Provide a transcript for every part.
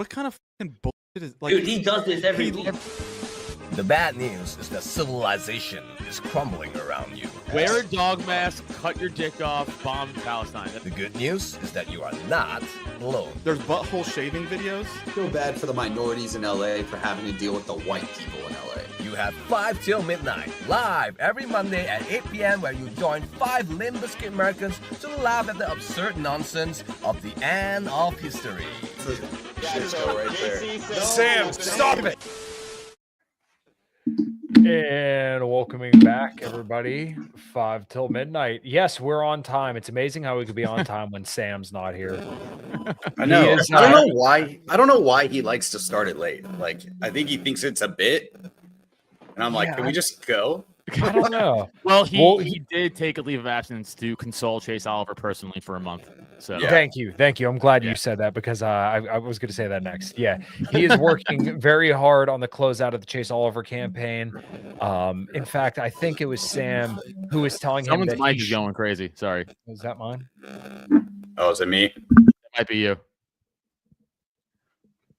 What kind of fucking bullshit is like? Dude, he does this every week. The bad news is that civilization is crumbling around you. Wear a dog mask, cut your dick off, bomb Palestine. The good news is that you are not alone. There's butthole shaving videos. Feel bad for the minorities in LA for having to deal with the white people in LA. You have 5 till midnight, live every Monday at 8 p.m. where you join 5 Limp Bizkit Americans to laugh at the absurd nonsense of the end of history. Shit show right there. Sam, stop it! And welcoming back, everybody. 5 till midnight. Yes, we're on time. It's amazing how we could be on time when Sam's not here. I know. Is, I don't know why. I don't know why he likes to start it late. Like, I think he thinks it's a bit. And I'm like, can we just go? I don't know. Well, he did take a leave of absence to console Chase Oliver personally for a month. So Yeah. Thank you. I'm glad you said that because I was going to say that next. Yeah, he is working very hard on the closeout of the Chase Oliver campaign. In fact, I think it was Sam who was telling him someone's that mic is going crazy. Sorry, Was that mine? Oh, is it me? it might be you.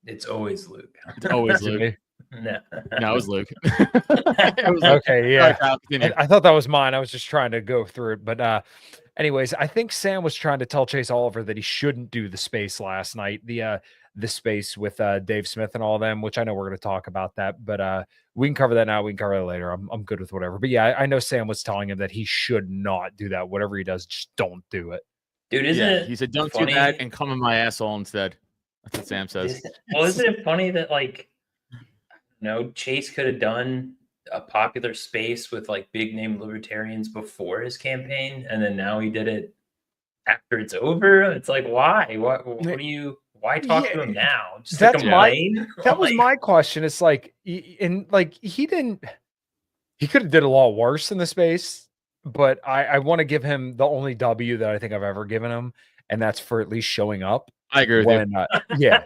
It's always Luke. It's always Is it Luke. me? No. No, it was Luke. It was Luke. Okay, yeah. Sorry, continue. I thought that was mine. I was just trying to go through it. But anyways, I think Sam was trying to tell Chase Oliver that he shouldn't do the space last night, the space with Dave Smith and all of them, which I know we're going to talk about that. But we can cover that now. We can cover it later. I'm good with whatever. But yeah, I know Sam was telling him that he should not do that. Whatever he does, just don't do it. Dude, isn't it? He said, "Don't funny? do that and come in my asshole instead." That's what Sam says. Isn't it funny that Chase could have done a popular space with like big name libertarians before his campaign, and then now he did it after it's over? It's like, why? Why talk to him now? Just to That's complain? That was my question. It's like, he could have did a lot worse in the space, but I want to give him the only W that I think I've ever given him, and that's for at least showing up. I agree with you. Yeah.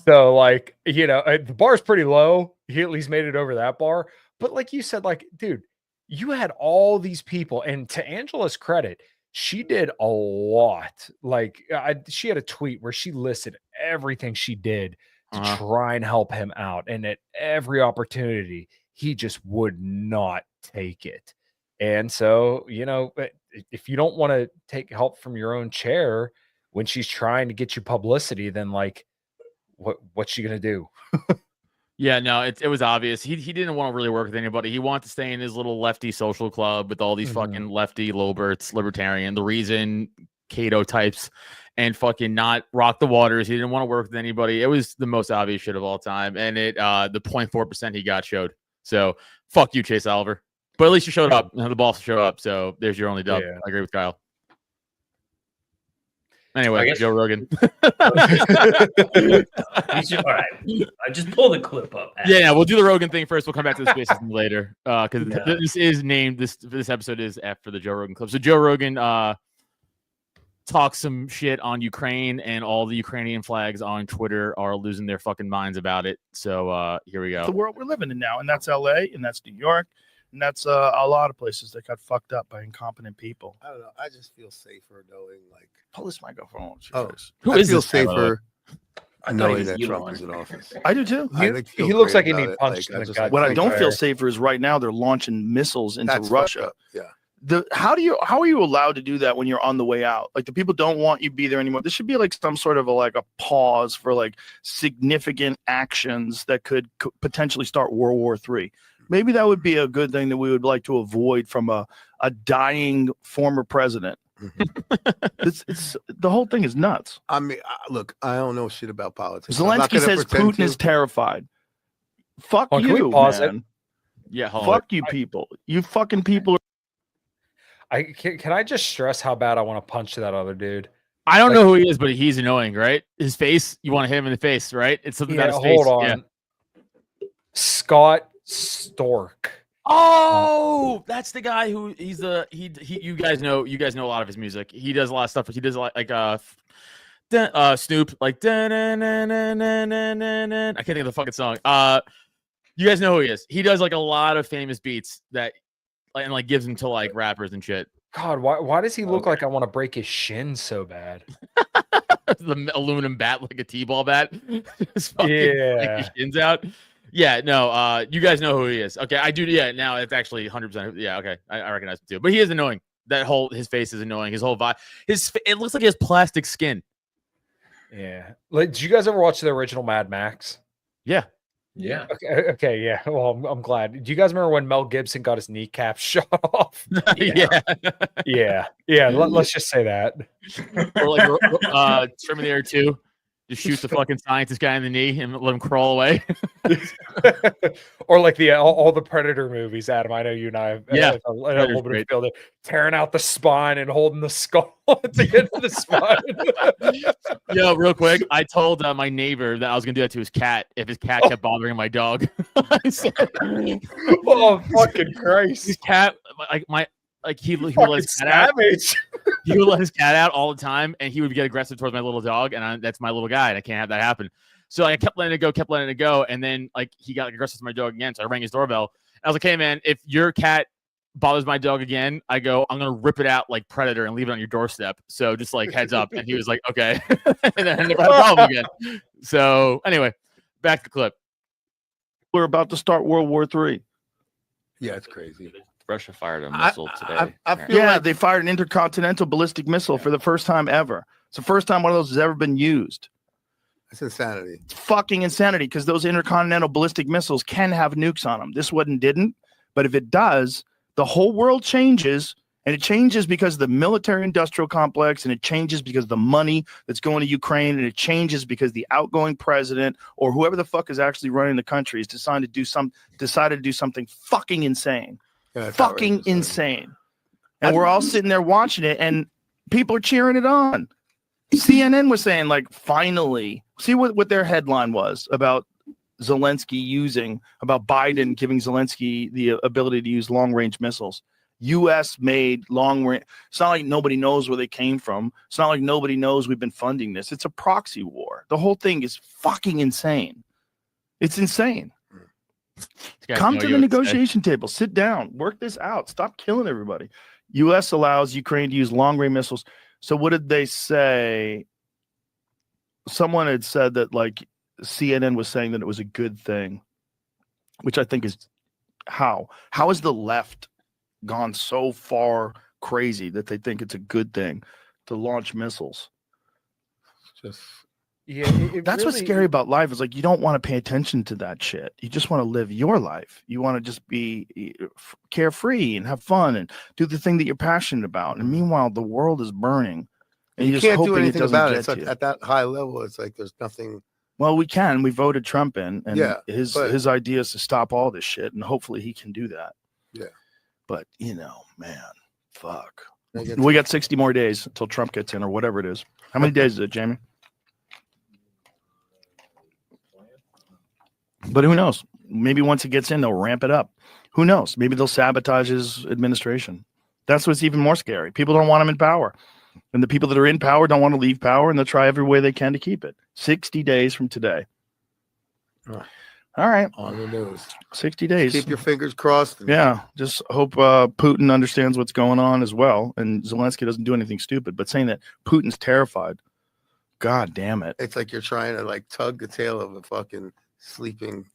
So the bar's pretty low. He at least made it over that bar. But like you said, dude, you had all these people, and to Angela's credit, she did a lot. She had a tweet where she listed everything she did to try and help him out. And at every opportunity, he just would not take it. And so, if you don't want to take help from your own chair when she's trying to get you publicity, then what's she gonna do? Yeah, no, it was obvious. He didn't want to really work with anybody. He wanted to stay in his little lefty social club with all these fucking lefty Loberts, libertarian, the reason Cato types, and fucking not rock the waters. He didn't want to work with anybody. It was the most obvious shit of all time. And the 0.4% he got showed. So fuck you, Chase Oliver. But at least you showed up. The boss showed up. So there's your only dub. Yeah. I agree with Kyle. Anyway, Joe Rogan. All right. I just pulled the clip up. Yeah, we'll do the Rogan thing first. We'll come back to the spaces later. Because this is named this episode is after the Joe Rogan clip. So Joe Rogan talks some shit on Ukraine, and all the Ukrainian flags on Twitter are losing their fucking minds about it. So here we go. The world we're living in now, and that's LA, and that's New York. And that's a lot of places that got fucked up by incompetent people. I don't know. I just feel safer knowing, Pull this microphone. Who I is feel this guy, by the way? safer I thought he knowing was that Elon. Trump is in office. I do too. He looks like he needs punched in the gut. What I don't feel safer is right now they're launching missiles into That's Russia. Yeah. How are you allowed to do that when you're on the way out? Like, the people don't want you to be there anymore. This should be like some sort of a pause for significant actions that could potentially start World War III. Maybe that would be a good thing that we would like to avoid from a dying former president. It's the whole thing is nuts. I mean, look, I don't know shit about politics. Zelensky says Putin is terrified. Fuck Can you, we pause man. it? Yeah, hold Fuck you, people. You fucking people. Can I just stress how bad I want to punch that other dude? I don't know who he is, but he's annoying, right? His face, you want to hit him in the face, right? It's something about his face. Hold on. Scott Stork. Oh, that's the guy who he's you guys know a lot of his music. He does a lot of stuff. He does like Snoop, I can't think of the fucking song. You guys know who he is. He does a lot of famous beats that and gives them to rappers and shit. God, why does he look like I want to break his shin so bad? the aluminum bat like a t-ball bat. Just fucking Yeah. your shins out. Yeah, no, you guys know who he is. Okay, I do. Yeah, now it's actually 100%. Yeah, okay, I recognize him too. But he is annoying. His face is annoying. His whole vibe. It looks like he has plastic skin. Yeah. Like, did you guys ever watch the original Mad Max? Yeah. Yeah. Okay, yeah. Well, I'm glad. Do you guys remember when Mel Gibson got his kneecap shot off? Yeah. Let's just say that. Or like Terminator 2. Just shoot the fucking scientist guy in the knee and let him crawl away. Or like all the Predator movies, Adam. I know you and I have a little bit of feel there, tearing out the spine and holding the skull at the end of the spine. Yo, real quick, I told my neighbor that I was gonna do that to his cat if his cat kept bothering my dog. Oh, fucking Christ! His cat, he would let his cat out. He would let his cat out all the time, and he would get aggressive towards my little dog, and that's my little guy, and I can't have that happen. So I kept letting it go, and then like he got aggressive to my dog again. So I rang his doorbell. I was like, "Hey man, if your cat bothers my dog again, I'm gonna rip it out like Predator and leave it on your doorstep. So just like heads up." And he was like, "Okay," and then I never had a problem again. So anyway, back to the clip. We're about to start World War III. Yeah, it's crazy. Russia fired a missile today. I feel Yeah, like they fired an intercontinental ballistic missile for the first time ever. It's the first time one of those has ever been used. it's insanity. It's fucking insanity because those intercontinental ballistic missiles can have nukes on them. This one didn't, but if it does, the whole world changes, and it changes because of the military-industrial complex, and it changes because of the money that's going to Ukraine, and it changes because the outgoing president or whoever the fuck is actually running the country has decided to do something fucking insane. Yeah, it's Fucking outrageous. insane. And we're all sitting there watching it, and people are cheering it on. CNN was saying, like, finally, see what their headline was about Zelensky about Biden giving Zelensky the ability to use long-range missiles. U.S. made long-range. It's not like nobody knows where they came from. It's not like nobody knows we've been funding this. It's a proxy war. The whole thing is fucking insane. It's insane. Come to the negotiation table. Sit down. Work this out. Stop killing everybody. U.S. allows Ukraine to use long-range missiles. So what did they say? Someone had said that, like, CNN was saying that it was a good thing, which I think is how has the left gone so far crazy that they think it's a good thing to launch missiles? Just Yeah, That's what's scary about life is like you don't want to pay attention to that shit. You just want to live your life. You want to just be carefree and have fun and do the thing that you're passionate about. And meanwhile, the world is burning. And you you're just can't do hoping anything doesn't about it. get It's like to you. at that high level, it's like there's nothing. Well, we can. We voted Trump in, and Yeah, his but- idea is to stop all this shit, and hopefully he can do that. Yeah. But man, fuck. I get- We got 60 more days until Trump gets in, or whatever it is. How many days is it, Jamie? But who knows? Maybe once it gets in, they'll ramp it up. Who knows? Maybe they'll sabotage his administration. That's what's even more scary. People don't want him in power. And the people that are in power don't want to leave power, and they'll try every way they can to keep it. 60 days from today. Oh. All right. On the news. 60 days. Keep your fingers crossed. and- Yeah. Just hope Putin understands what's going on as well. And Zelensky doesn't do anything stupid. But saying that Putin's terrified, God damn it. It's like you're trying to like tug the tail of a fucking sleeping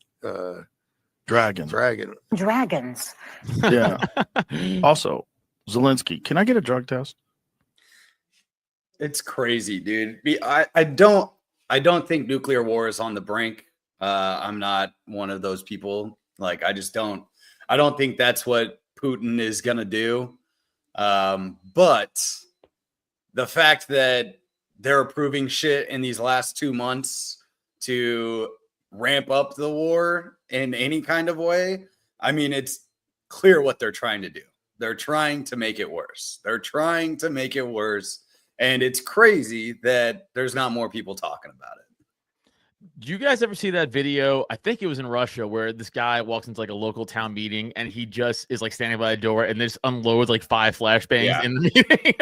Dragon. dragon. Dragons. Yeah. Also, Zelensky, can I get a drug test? It's crazy, dude. I don't think nuclear war is on the brink. I'm not one of those people. Like, I don't think that's what Putin is gonna do. But the fact that they're approving shit in these last 2 months to ramp up the war in any kind of way, I mean, it's clear what they're trying to do. They're trying to make it worse. And it's crazy that there's not more people talking about it. Do you guys ever see that video? I think it was in Russia where this guy walks into like a local town meeting and he just is like standing by the door and just unloads like 5 flashbangs Yeah. in the meeting.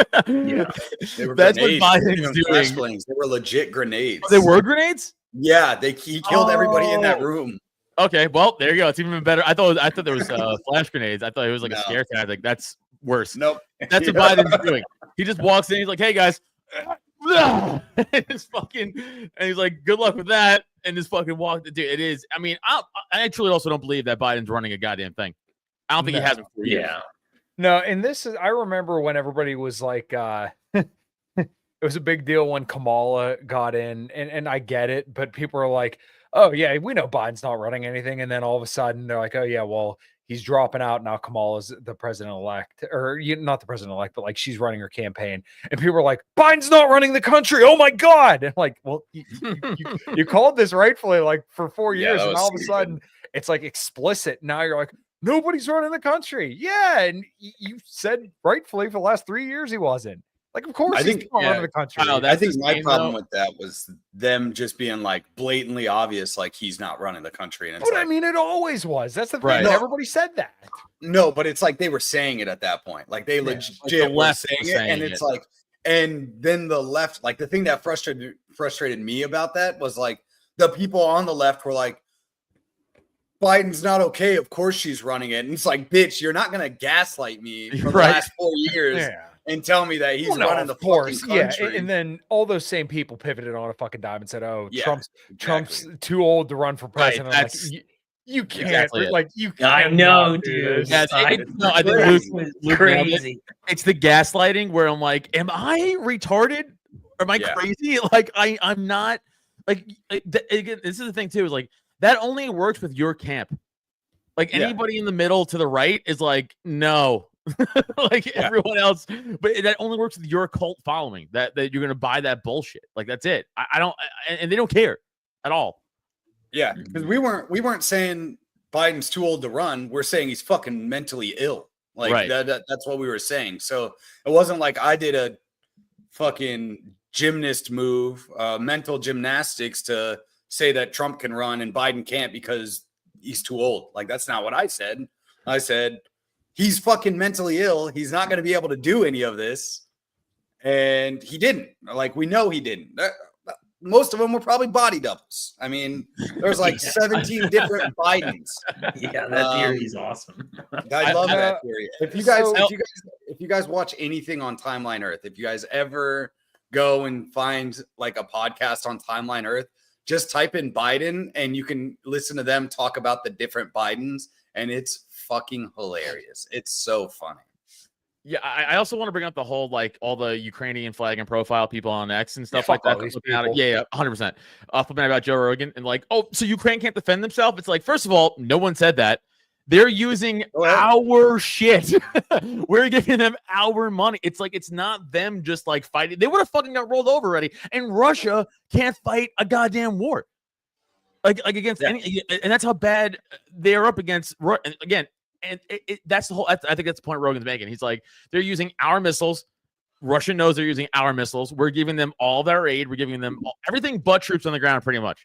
Yeah. They were That's what grenades. They weren't Biden's even doing. flashbangs. They were legit grenades. They were grenades? Yeah, he killed everybody in that Oh. room. Okay, well, there you go. It's even better. I thought there was flash grenades. I thought it was like a No. scare tactic. That's worse. Nope. That's what Yeah. Biden's doing. He just walks in. He's like, "Hey guys, It's fucking, and he's like, good luck with that, and just fucking walked. Dude, it is. I mean, I actually also don't believe that Biden's running a goddamn thing. I don't think he has it for years. Yeah. No, and this is, I remember when everybody was like, it was a big deal when Kamala got in, and I get it, but people are like, oh, yeah, we know Biden's not running anything. And then all of a sudden they're like, oh, yeah, well, he's dropping out now. Kamala's the president-elect, or not the president-elect, but like she's running her campaign. And people are like, Biden's not running the country. Oh, my God. And like, well, you called this rightfully like for 4 years, and all of a sudden it's like explicit. Now you're like, nobody's running the country. Yeah. And you said rightfully for the last 3 years he wasn't. Like, of course, he's not running the country. I think my problem with that was them just being like blatantly obvious, like he's not running the country. And it's but like, I mean, it always was. That's the thing. Right. No, everybody said that. No, but it's like they were saying it at that point. Like they legit the were left saying was it, saying and it's it. like, and then the left, like the thing that frustrated me about that was like the people on the left were like, Biden's not okay. Of course she's running it. And it's like, bitch, you're not gonna gaslight me for the last 4 years and tell me that he's running the fucking country. Yeah, and then all those same people pivoted on a fucking dime and said, "Oh, Yeah, Trump's too old to run for president." Right, Like, you can't, exactly like you. I know, dude. Yeah, I think Luke crazy. it's the gaslighting where I'm like, am I retarded? Am I crazy? Like I'm not. Like again, this is the thing too. Is like that only works with your camp. Like anybody in the middle to the right is like, no. Like everyone else, but that only works with your cult following. That you're gonna buy that bullshit. Like that's it. I don't, and they don't care at all. Yeah, because we weren't saying Biden's too old to run. We're saying he's fucking mentally ill. Like that's what we were saying. So it wasn't like I did a fucking gymnast move, mental gymnastics to say that Trump can run and Biden can't because he's too old. Like that's not what I said. I said he's fucking mentally ill. He's not going to be able to do any of this. And he didn't. Like, we know he didn't. Most of them were probably body doubles. I mean, there's like 17 different Bidens. Yeah, that theory is awesome. I love that theory. If you guys watch anything on Timeline Earth, if you guys ever go and find like a podcast on Timeline Earth, just type in Biden and you can listen to them talk about the different Bidens, and it's fucking hilarious. It's so funny. Yeah, I also want to bring up the whole like all the Ukrainian flag and profile people on X and stuff like that. Yeah, 100%. Flipping about Joe Rogan and like, oh, so Ukraine can't defend themselves. It's like, first of all, no one said that. They're using our shit. We're giving them our money. It's like it's not them just like fighting. They would have fucking got rolled over already. And Russia can't fight a goddamn war. Like against any, and that's how bad they are up against. And again, and that's the whole. I think that's the point Rogan's making. He's like, they're using our missiles. Russia knows they're using our missiles. We're giving them all their aid. We're giving them everything but troops on the ground, pretty much.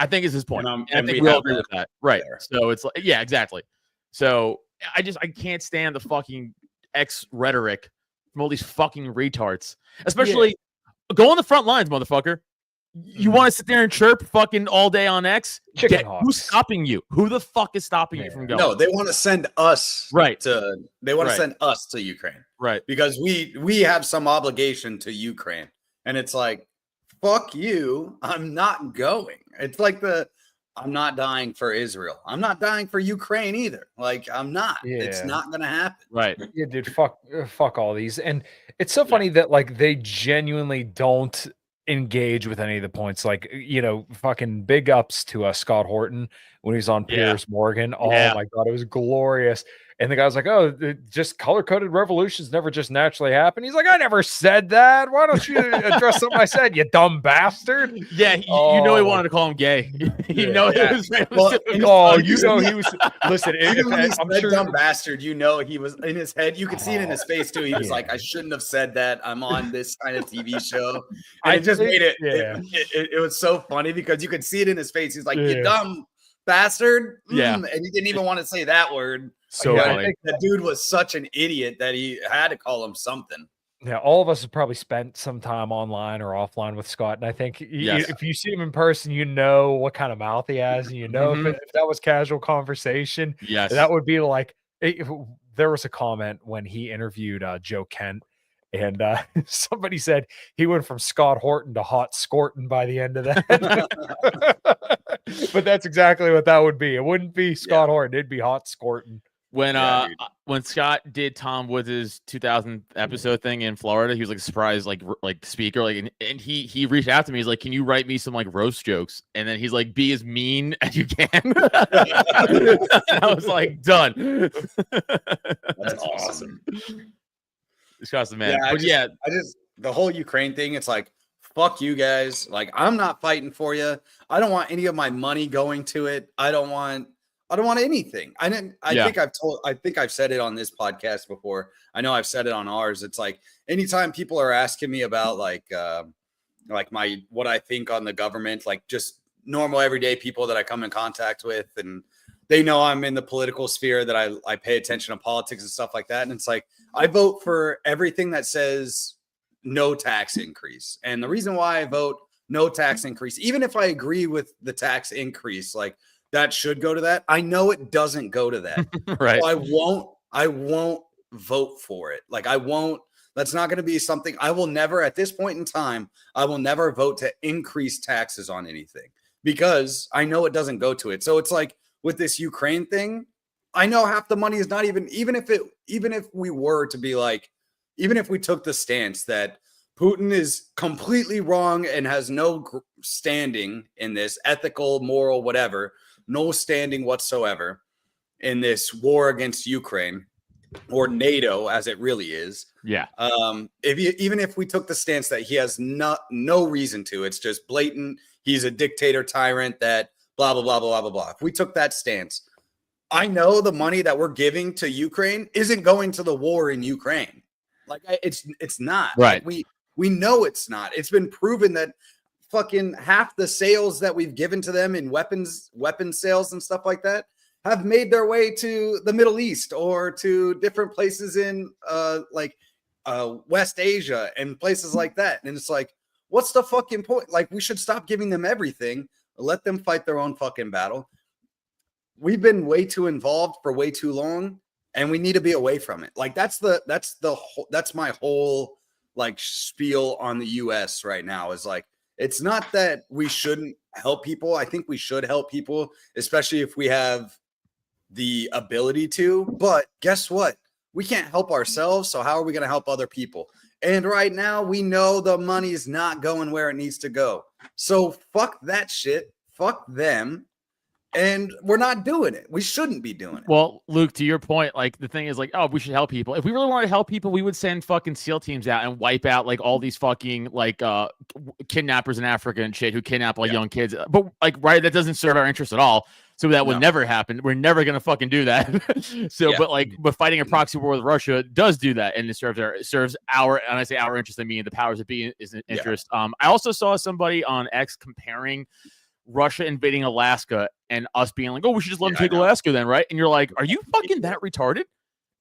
I think is his point. And I think we all agree with that, right? There. So it's like, yeah, exactly. So I can't stand the fucking X rhetoric from all these fucking retards, especially go on the front lines, motherfucker. You want to sit there and chirp fucking all day on X? Who's stopping you? Who the fuck is stopping you from going? No, they want to send us to send us to Ukraine. Right. Because we have some obligation to Ukraine. And it's like, fuck you. I'm not going. It's like I'm not dying for Israel. I'm not dying for Ukraine either. Like I'm not. Yeah. It's not gonna happen. Right. Yeah, dude. Fuck all these. And it's so funny that like they genuinely don't engage with any of the points. Like, you know, fucking big ups to Scott Horton when he was on Piers Morgan. Oh my god, it was glorious. And the guy was like, "Oh, just color-coded revolutions never just naturally happen." He's like, "I never said that. Why don't you address something I said, you dumb bastard?" Yeah, you know he wanted to call him gay. You know he was. He was. Listen, I'm sure dumb bastard. You know he was in his head. You could see it in his face too. He was like, "I shouldn't have said that. I'm on this kind of TV show." And it just made it. It was so funny because you could see it in his face. He's like, "You dumb bastard." And he didn't even want to say that word. So I think that dude was such an idiot that he had to call him something. Yeah, all of us have probably spent some time online or offline with Scott, and I think if you see him in person, you know what kind of mouth he has, and you know if that was casual conversation. Yes, that would be like. There was a comment when he interviewed Joe Kent, And somebody said he went from Scott Horton to Hot Scorton by the end of that. But that's exactly what that would be. It wouldn't be Scott Horton. It'd be Hot Scorton. When Scott did Tom Woods' 2000 episode thing in Florida, he was like a surprise, like speaker, like, and he reached out to me. He's like, "Can you write me some like roast jokes?" And then he's like, "Be as mean as you can." I was like, "Done." That's awesome. Scott's the man. I just the whole Ukraine thing. It's like, fuck you guys. Like, I'm not fighting for you. I don't want any of my money going to it. I don't want anything. I think I've said it on this podcast before. I know I've said it on ours. It's like anytime people are asking me about like what I think on the government, like just normal everyday people that I come in contact with, and they know I'm in the political sphere, that I pay attention to politics and stuff like that. And it's like, I vote for everything that says no tax increase. And the reason why I vote no tax increase, even if I agree with the tax increase, like, that should go to that, I know it doesn't go to that. Right. So I won't vote for it. Like, I won't. That's not going to be something I will never, at this point in time, I will never vote to increase taxes on anything, because I know it doesn't go to it. So it's like with this Ukraine thing, I know half the money is not even if we were to be like, even if we took the stance that Putin is completely wrong and has no standing in this, ethical, moral, whatever, no standing whatsoever in this war against Ukraine, or NATO as it really is. Yeah. Even if we took the stance that he has no reason to, it's just blatant, he's a dictator tyrant that blah, blah, blah, blah, blah, blah. If we took that stance, I know the money that we're giving to Ukraine isn't going to the war in Ukraine. Like, it's not. Right. Like, we know it's not. It's been proven that fucking half the sales that we've given to them in weapons sales and stuff like that have made their way to the Middle East or to different places in West Asia and places like that. And it's like, what's the fucking point? Like, we should stop giving them everything. Let them fight their own fucking battle. We've been way too involved for way too long, and we need to be away from it. Like, that's my whole like spiel on the US right now, is like, it's not that we shouldn't help people. I think we should help people, especially if we have the ability to. But guess what? We can't help ourselves. So how are we going to help other people? And right now, we know the money is not going where it needs to go. So fuck that shit. Fuck them. And we're not doing it. We shouldn't be doing it. Well, Luke, to your point, like, the thing is, like, oh, we should help people. If we really wanted to help people, we would send fucking SEAL teams out and wipe out like all these fucking like kidnappers in Africa and shit who kidnap like young kids. But like, right, that doesn't serve our interest at all. So that would never happen. We're never gonna fucking do that. So, but fighting a proxy war with Russia does do that, and it serves our, and I say our interest, I mean the powers that be is an interest. I also saw somebody on X comparing Russia invading Alaska and us being like, oh, we should just let them take Alaska then, right? And you're like, are you fucking that retarded?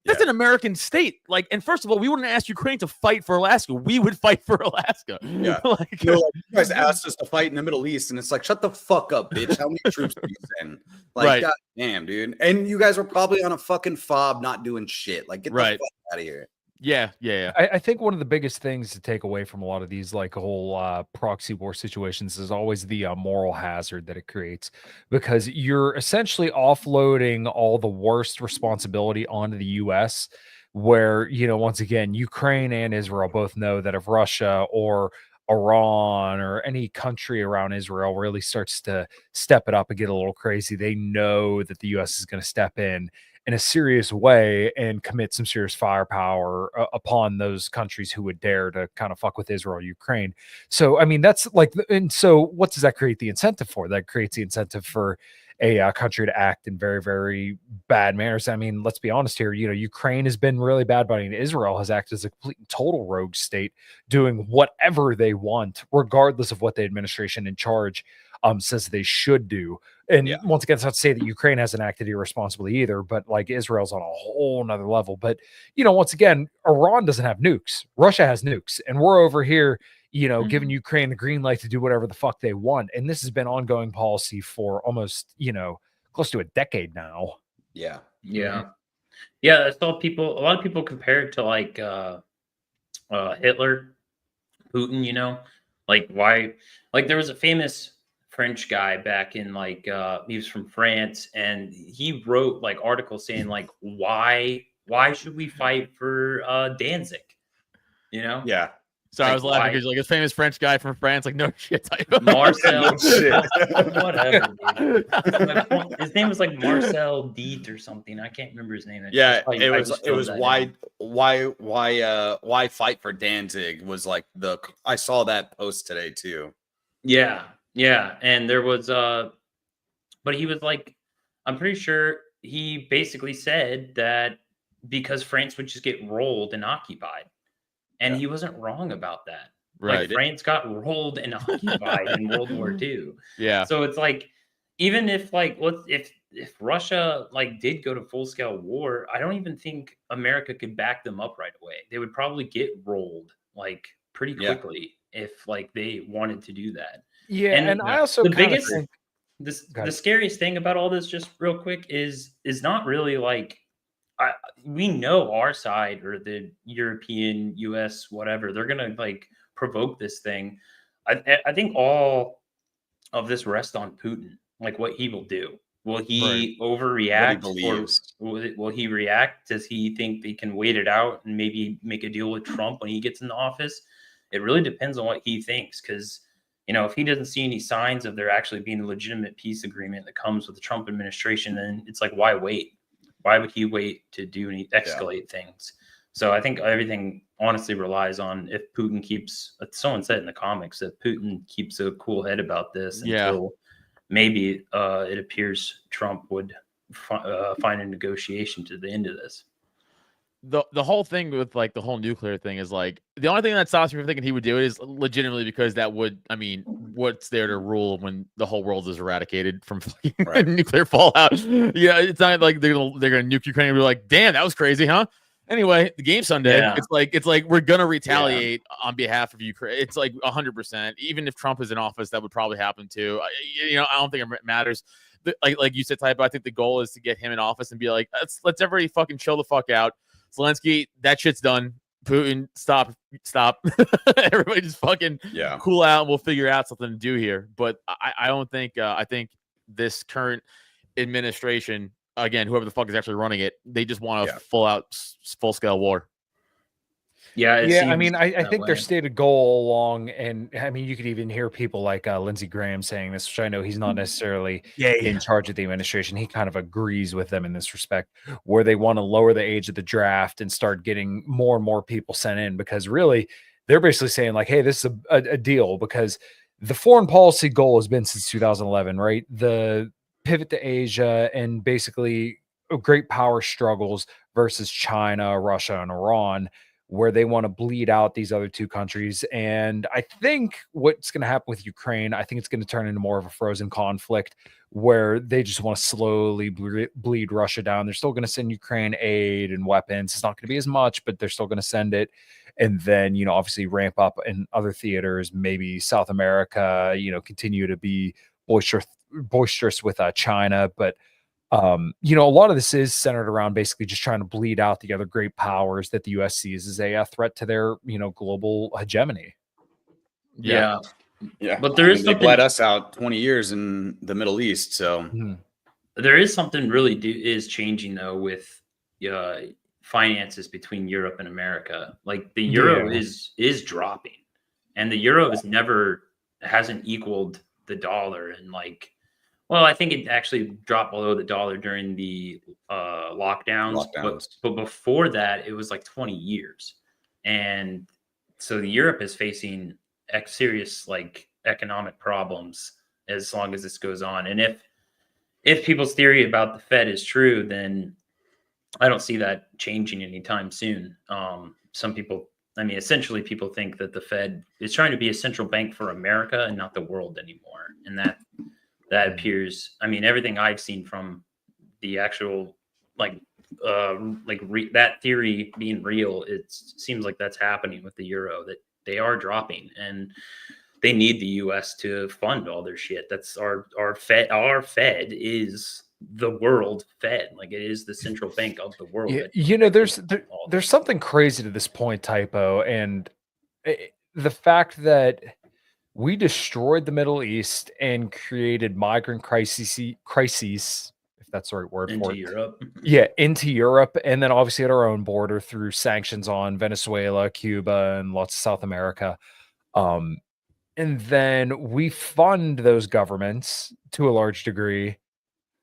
That's an American state. Like, and first of all, we wouldn't ask Ukraine to fight for Alaska. We would fight for Alaska. Yeah. Like, you guys asked us to fight in the Middle East, and it's like, shut the fuck up, bitch. How many troops do you send? Like, God damn, dude. And you guys were probably on a fucking fob not doing shit. Like, get the fuck out of here. Yeah. I think one of the biggest things to take away from a lot of these like whole proxy war situations is always the moral hazard that it creates, because you're essentially offloading all the worst responsibility onto the U.S., where, you know, once again, Ukraine and Israel both know that if Russia or Iran or any country around Israel really starts to step it up and get a little crazy, they know that the U.S. is going to step in a serious way and commit some serious firepower upon those countries who would dare to kind of fuck with Israel or Ukraine. So, I mean, that's like, and so what does that create the incentive for? That creates the incentive for a country to act in very, very bad manners. I mean, let's be honest here. You know, Ukraine has been really bad, but Israel has acted as a complete and total rogue state, doing whatever they want, regardless of what the administration in charge says they should do. And once again, it's not to say that Ukraine hasn't acted irresponsibly either, but like Israel's on a whole nother level. But, you know, once again, Iran doesn't have nukes. Russia has nukes. And we're over here, you know, giving Ukraine the green light to do whatever the fuck they want. And this has been ongoing policy for almost, you know, close to a decade now. Yeah. Yeah. Yeah. That's all people, a lot of people compare it to like Hitler, Putin, you know, like why, like there was a famous French guy back in like he was from France, and he wrote like articles saying like why should we fight for Danzig, you know? Yeah. So I Like, was laughing why? because like this famous French guy from France, like no shit type. Marcel, No shit. whatever, dude. Like, his name was like Marcel Diet or something. I can't remember his name. Yeah, I it was just wrote that down. why fight for Danzig was like I saw that post today too. Yeah, yeah. And there was but he was like, I'm pretty sure he basically said that because France would just get rolled and occupied. And he wasn't wrong about that. Right. Like France got rolled and occupied in World War II. Yeah. So it's like, even if like if Russia like did go to full scale war, I don't even think America could back them up right away. They would probably get rolled like pretty quickly if like they wanted to do that. Yeah, And and I also the kind of biggest think the scariest thing about all this, just real quick, is not really like we know our side or the European, US, whatever, they're gonna like provoke this thing. I think all of this rests on Putin, like what he will do. Will he overreact, or will he react? Does he think they can wait it out and maybe make a deal with Trump when he gets in the office? It really depends on what he thinks, because you know, if he doesn't see any signs of there actually being a legitimate peace agreement that comes with the Trump administration, then it's like, why wait? Why would he wait to do any escalate things? So I think everything honestly relies on if Putin keeps. Someone said in the comics that Putin keeps a cool head about this until maybe it appears Trump would find a negotiation to the end of this. The whole thing with like the whole nuclear thing is like the only thing that stops me from thinking he would do it is legitimately because that would, I mean, what's there to rule when the whole world is eradicated from nuclear fallout? Yeah, it's not like they're gonna nuke Ukraine and be like, damn, that was crazy, huh? Anyway, the game Sunday, it's like we're gonna retaliate on behalf of Ukraine. It's like 100%. Even if Trump is in office, that would probably happen too. You know, I don't think it matters. Like you said, Type, I think the goal is to get him in office and be like, let's everybody fucking chill the fuck out. Zelensky, that shit's done. Putin, stop. Everybody just fucking cool out, and we'll figure out something to do here. But I don't think I think this current administration, again, whoever the fuck is actually running it, they just want a full scale war. Yeah, I mean, I think their stated goal along, and I mean, you could even hear people like Lindsey Graham saying this, which I know he's not necessarily in charge of the administration. He kind of agrees with them in this respect, where they want to lower the age of the draft and start getting more and more people sent in, because really they're basically saying like, hey, this is a deal, because the foreign policy goal has been since 2011, right? The pivot to Asia and basically great power struggles versus China, Russia, and Iran, where they want to bleed out these other two countries. And I think what's going to happen with Ukraine, I think it's going to turn into more of a frozen conflict where they just want to slowly bleed Russia down. They're still going to send Ukraine aid and weapons. It's not going to be as much, but they're still going to send it. And then, you know, obviously ramp up in other theaters, maybe South America, you know, continue to be boisterous with China. But you know, a lot of this is centered around basically just trying to bleed out the other great powers that the US sees as a threat to their, you know, global hegemony. Yeah. But there is they bled us out 20 years in the Middle East. So there is something really is changing though with finances between Europe and America. Like the euro is dropping, and the euro hasn't equaled the dollar, and like, well, I think it actually dropped below the dollar during the lockdowns. But before that, it was like 20 years. And so Europe is facing serious like economic problems as long as this goes on. And if people's theory about the Fed is true, then I don't see that changing anytime soon. Some people, I mean, essentially people think that the Fed is trying to be a central bank for America and not the world anymore. And that appears, I mean, everything I've seen from the actual that theory being real, it seems like that's happening with the euro, that they are dropping, and they need the US to fund all their shit. That's our Fed is the world fed. Like it is the central bank of the world. Yeah, that you know, dictates all there's this. something crazy to this point, Typo, and the fact that we destroyed the Middle East and created migrant crises, if that's the right word for into it. Europe. Yeah, into Europe, and then obviously at our own border through sanctions on Venezuela, Cuba, and lots of South America. And then we fund those governments to a large degree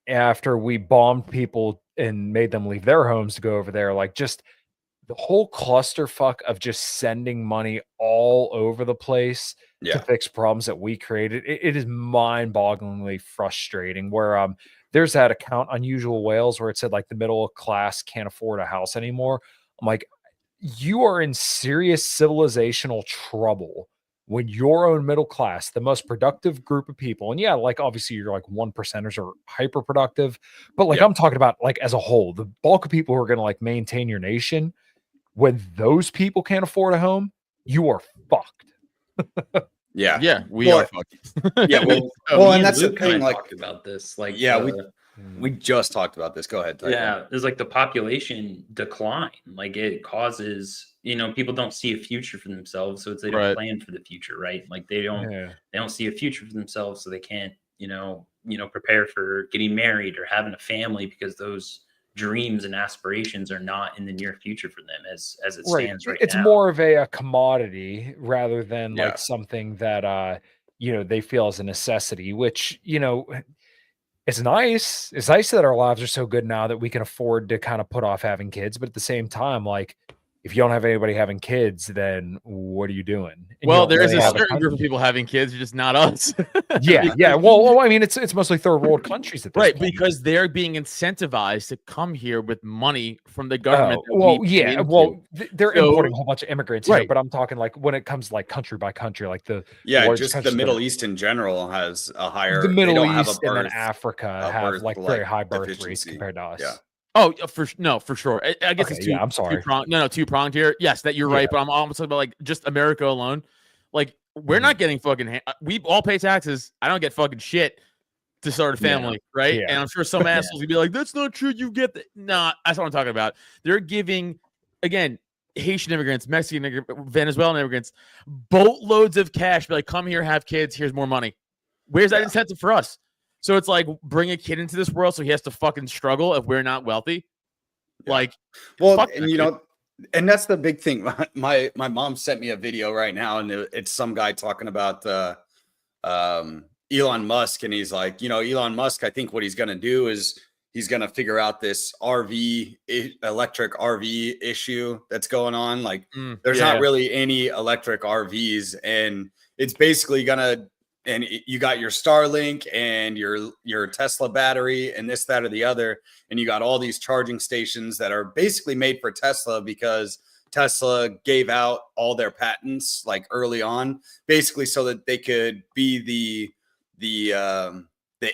after we bombed people and made them leave their homes to go over there. Like just the whole clusterfuck of just sending money all over the place to fix problems that we created. It is mind-bogglingly frustrating. Where there's that account Unusual Whales where it said like the middle class can't afford a house anymore. I'm like, you are in serious civilizational trouble when your own middle class, the most productive group of people, and yeah, like obviously you're like 1%ers are hyper productive, but like I'm talking about like as a whole, the bulk of people who are going to like maintain your nation, when those people can't afford a home, you are fucked. Yeah, we Well, are fucked. Yeah, Me and that's the Luke thing. kinda Like, talked about this. Like, we just talked about this. Go ahead. Tyler. yeah, there's like the population decline. Like it causes, people don't see a future for themselves, so they don't plan for the future, right? Like they don't see a future for themselves, so they can't, prepare for getting married or having a family because those dreams and aspirations are not in the near future for them as it stands right it's now. more of a commodity rather than like something that they feel is a necessity, which it's nice that our lives are so good now that we can afford to kind of put off having kids, but at the same time, like if you don't have anybody having kids, then what are you doing? And well, there is a certain group of people having kids, just not us. yeah. Well, I mean, it's mostly third world countries at this point. Because they're being incentivized to come here with money from the government. They're importing a whole bunch of immigrants here, but I'm talking like when it comes like country by country, like just the Middle East in general has a higher. The Middle they don't East have a birth, and then Africa have like very high birth rates compared to us. Yeah. Oh, for sure. I guess it's I'm sorry. two-pronged here. Yes, that you're right, but I'm almost talking about like just America alone. Like we're not getting fucking. We all pay taxes. I don't get fucking shit to start a family, right? Yeah. And I'm sure some assholes would be like, "That's not true. You get that." Nah, that's what I'm talking about. They're giving again Haitian immigrants, Mexican immigrants, Venezuelan immigrants boatloads of cash. Be like, come here, have kids. Here's more money. Where's that incentive for us? So it's like bring a kid into this world so he has to fucking struggle if we're not wealthy. Like, and and that's the big thing. My mom sent me a video right now, and it's some guy talking about Elon Musk, and he's like, Elon Musk, I think what he's going to do is he's going to figure out this electric RV issue that's going on. Like, there's not really any electric RVs, and it's basically going to. And you got your Starlink and your Tesla battery and this, that, or the other. And you got all these charging stations that are basically made for Tesla because Tesla gave out all their patents like early on, basically so that they could be the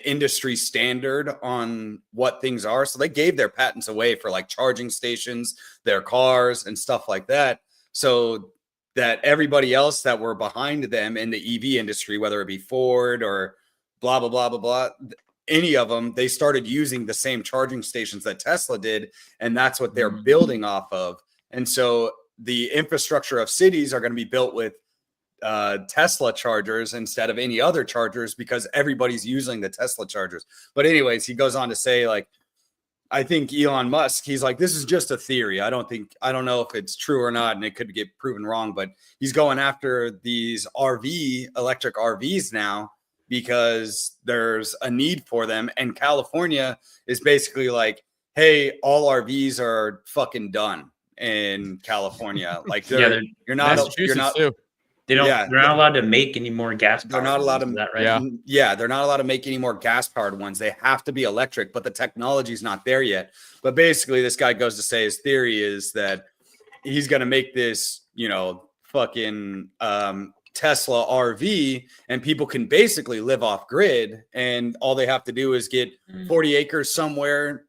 industry standard on what things are. So they gave their patents away for like charging stations, their cars and stuff like that. So that everybody else that were behind them in the EV industry, whether it be Ford or blah, blah, blah, blah, blah, any of them, they started using the same charging stations that Tesla did. And that's what they're building off of. And so the infrastructure of cities are going to be built with Tesla chargers instead of any other chargers because everybody's using the Tesla chargers. But anyways, he goes on to say, like, I think Elon Musk, he's like, this is just a theory. I don't know if it's true or not, and it could get proven wrong, but he's going after these electric RVs now because there's a need for them. And California is basically like, hey, all RVs are fucking done in California. Like you're not too. They're not allowed to make any more gas. They're not allowed to. Is that right? Yeah, they're not allowed to make any more gas-powered ones. They have to be electric, but the technology's not there yet. But basically, this guy goes to say his theory is that he's going to make this, fucking Tesla RV, and people can basically live off grid, and all they have to do is get 40 acres somewhere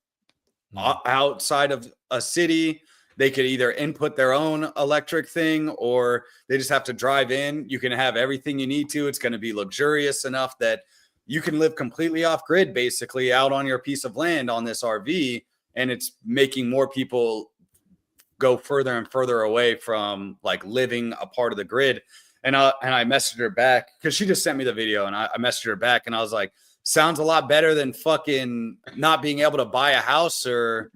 outside of a city. They could either input their own electric thing or they just have to drive in. You can have everything you need to. It's going to be luxurious enough that, you can live completely off grid, basically out on your piece of land on this RV, and it's making more people go further and further away from like living a part of the grid. And I messaged her back because she just sent me the video, and I messaged her back, and I was like, sounds a lot better than fucking not being able to buy a house or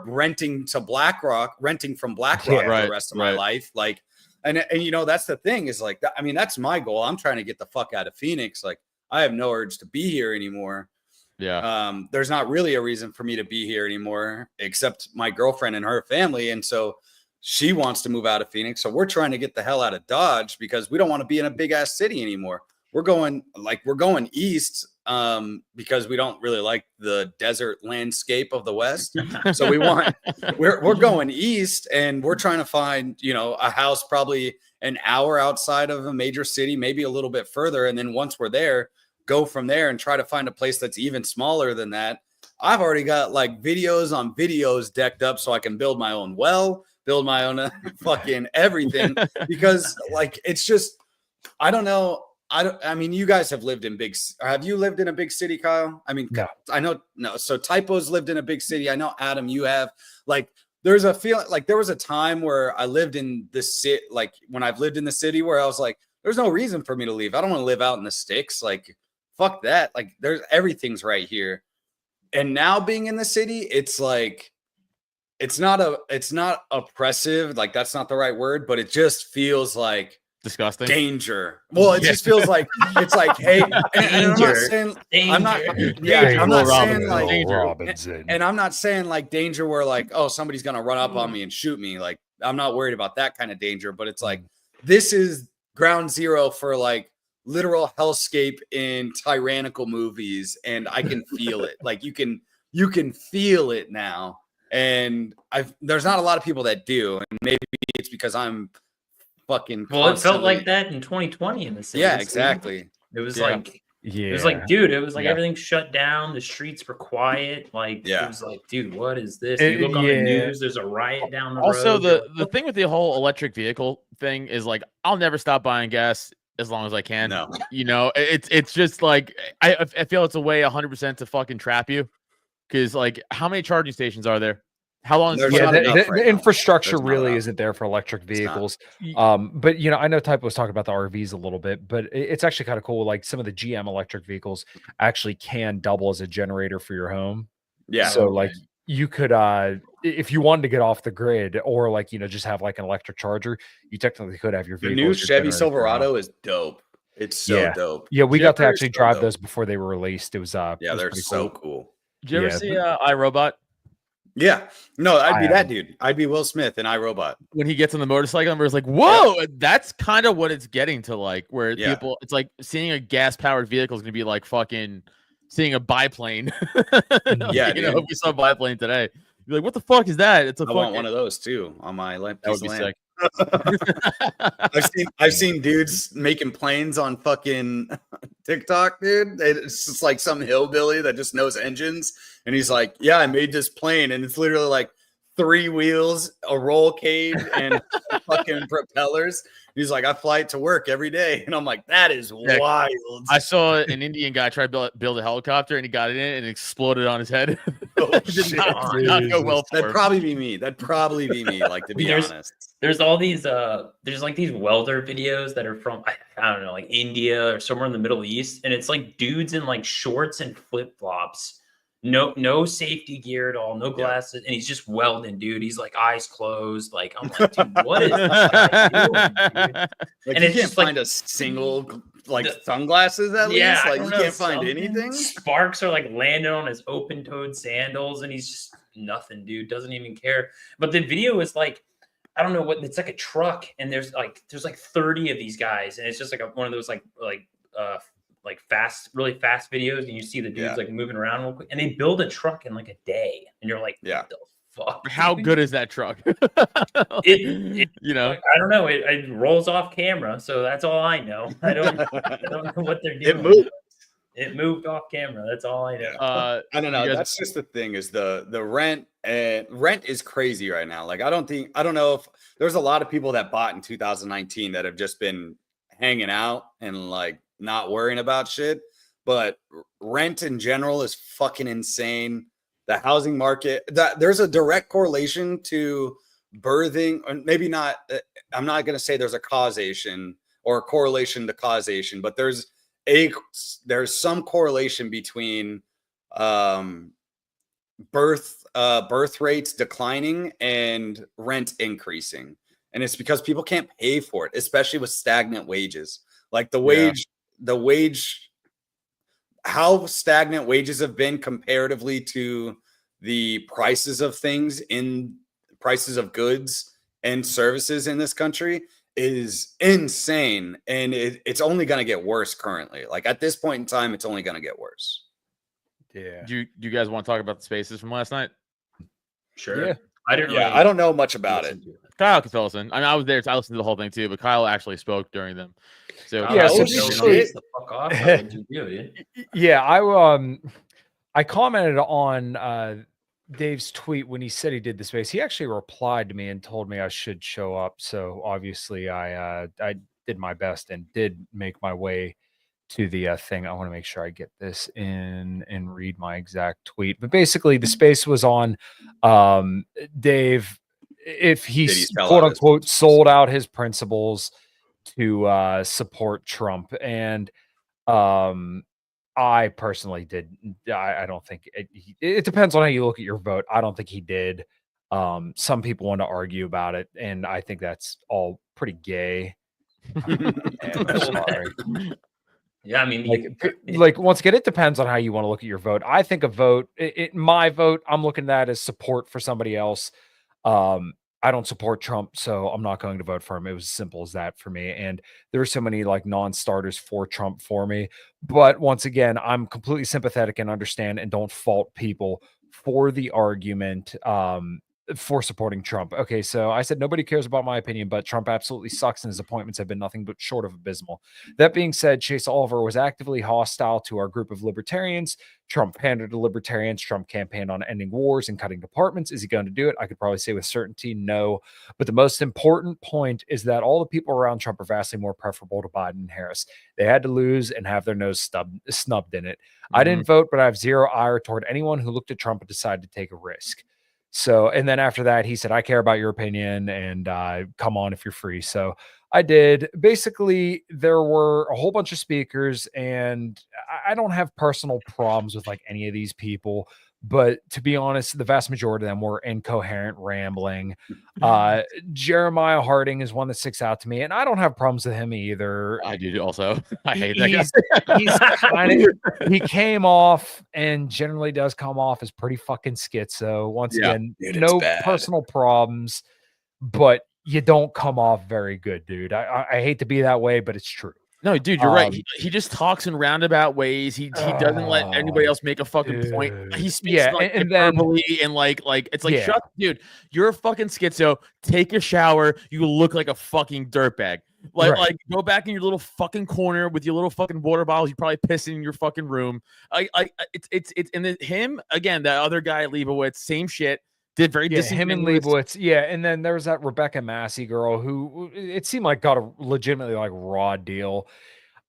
renting from BlackRock for the rest of my life. Like, and you know, that's the thing is like, I mean, that's my goal. I'm trying to get the fuck out of Phoenix. Like, I have no urge to be here anymore. Yeah. There's not really a reason for me to be here anymore, except my girlfriend and her family. And so she wants to move out of Phoenix. So we're trying to get the hell out of Dodge because we don't want to be in a big ass city anymore. We're going east because we don't really like the desert landscape of the West. So we're going east, and we're trying to find, you know, a house probably an hour outside of a major city, maybe a little bit further. And then once we're there, go from there and try to find a place that's even smaller than that. I've already got like videos on videos decked up so I can build my own well, build my own fucking everything, because like, it's just, I don't know. I mean, you guys have lived in have you lived in a big city, Kyle? I mean, no. I know, no. So Typo's lived in a big city. I know, Adam, you have. Like, there's a feeling, like there was a time where I lived in the city, like when I've lived in the city, where I was like, there's no reason for me to leave. I don't want to live out in the sticks. Like, fuck that. Like, everything's right here. And now being in the city, it's like, it's not oppressive. Like, that's not the right word, but it just feels like disgusting danger. Well, it just feels like it's like, hey, and I'm not saying like Robinson. And I'm not saying like danger where like, oh, somebody's gonna run up on me and shoot me. Like, I'm not worried about that kind of danger, but it's like, this is ground zero for like literal hellscape in tyrannical movies, and I can feel it. Like, you can feel it now, and there's not a lot of people that do, and maybe it's because I'm fucking it felt like that in 2020 in the city. Yeah, exactly. It was like, it was like, dude, it was like everything shut down. The streets were quiet. Like, it was like, dude, what is this? You look on the news, there's a riot down the road. Also, the thing with the whole electric vehicle thing is like, I'll never stop buying gas as long as I can. No, you know, it's just like, I feel it's a way 100% to fucking trap you, because like, how many charging stations are there? How long is the infrastructure really isn't there for electric vehicles? But you know, I know Typo was talking about the RVs a little bit, but it's actually kind of cool. Like, some of the GM electric vehicles actually can double as a generator for your home. Yeah. So like, you could if you wanted to get off the grid, or like, you know, just have like an electric charger, you technically could have your vehicle. The new Chevy Silverado is dope. It's so dope. Yeah, we got to actually drive those before they were released. It was they're so cool. Did you ever see iRobot? Yeah, no, I'd be that dude. I'd be Will Smith in iRobot. When he gets on the motorcycle, and it's like, whoa, that's kind of what it's getting to, like, where people, it's like seeing a gas powered vehicle is gonna be like fucking seeing a biplane. Yeah, you know, if we saw a biplane today, you're like, what the fuck is that? It's I want one of those too on my life. That would be sick. I've seen dudes making planes on fucking TikTok, dude. It's just like some hillbilly that just knows engines, and he's like, "Yeah, I made this plane, and it's literally like 3 wheels, a roll cage, and fucking propellers." He's like, "I fly it to work every day," and I'm like, "That is wild." I saw an Indian guy try to build a helicopter, and he got it in and it exploded on his head. Oh, did not go well for That'd probably be me. Like, to be honest. There's all these there's like these welder videos that are from I don't know, like India or somewhere in the Middle East, and it's like dudes in like shorts and flip-flops, no safety gear at all, no glasses, and he's just welding, dude. He's like eyes closed. Like, I'm like, dude, what is this guy doing, dude? Like, and you it's can't just find a single sunglasses at least. Like, you can't find anything. Sparks are like landing on his open-toed sandals, and he's just nothing, dude. Doesn't even care. But the video is like, I don't know what, it's like a truck, and there's like 30 of these guys, and it's just like one of those like really fast videos, and you see the dudes like moving around real quick, and they build a truck in like a day, and you're like, what the fuck? How good is that truck? it you know, I don't know. It rolls off camera, so that's all I know. I don't know what they're doing. It moved off camera. That's all I know. I don't know. That's just the thing, is the rent. Rent is crazy right now. Like, I don't know if there's a lot of people that bought in 2019 that have just been hanging out and like not worrying about shit. But rent in general is fucking insane. The housing market, there's a direct correlation to birthing, or maybe not. I'm not going to say there's a causation or a correlation to causation, but there's some correlation between birth rates declining and rent increasing. And it's because people can't pay for it, especially with stagnant wages. Like the wage, how stagnant wages have been comparatively to the prices of things, in prices of goods and services in this country, is insane. And it's only going to get worse currently. Like at this point in time, it's only going to get worse. Yeah. Do you guys want to talk about the spaces from last night? Sure. Yeah. I didn't. Yeah, Really I don't know much about it. Kyle can fill us in. I mean, I was there, so I listened to the whole thing too, but Kyle actually spoke during them. So Yeah, so the fuck off. What would you do, dude? Yeah, I commented on Dave's tweet when he said he did the space. He actually replied to me and told me I should show up. So obviously I did my best and did make my way to the thing. I want to make sure I get this in and read my exact tweet. But basically the space was on Dave, if he's quote unquote sold out his principles to support Trump. And I personally did. I don't think it depends on how you look at your vote. I don't think he did. Some people want to argue about it, and I think that's all pretty gay. I'm sorry. Yeah, I mean, like once again, it depends on how you want to look at your vote. I think a vote, my vote, I'm looking at that as support for somebody else. I don't support Trump, so I'm not going to vote for him. It was as simple as that for me. And there were so many like non-starters for Trump for me. But once again, I'm completely sympathetic and understand and don't fault people for the argument for supporting Trump. Okay, so I said nobody cares about my opinion, but Trump absolutely sucks and his appointments have been nothing but short of abysmal. That being said, Chase Oliver was actively hostile to our group of libertarians. Trump pandered to libertarians. Trump campaigned on ending wars and cutting departments. Is he going to do it? I could probably say with certainty, no. But the most important point is that all the people around Trump are vastly more preferable to Biden and Harris. They had to lose and have their nose snubbed in it. I didn't vote, but I have zero ire toward anyone who looked at Trump and decided to take a risk. So, and then after that, he said, I care about your opinion and come on if you're free. So I did. Basically, there were a whole bunch of speakers, and I don't have personal problems with like any of these people. But to be honest, the vast majority of them were incoherent, rambling. Jeremiah Harding is one that sticks out to me, and I don't have problems with him either. I do also. I hate that guy. He's kind of, he came off and generally does come off as pretty fucking schizo. Once again, no personal problems, but you don't come off very good, dude. I hate to be that way, but it's true. No, dude, you're right. He just talks in roundabout ways. He doesn't let anybody else make a fucking point. He speaks like hyperbole and like it's like shut, dude. You're a fucking schizo. Take a shower. You look like a fucking dirtbag. Like go back in your little fucking corner with your little fucking water bottles. You probably pissing in your fucking room. It's and then him again. That other guy, Leibowitz, same shit. Did very him and Leibowitz, and then there was that Rebecca Massey girl who it seemed like got a legitimately like raw deal.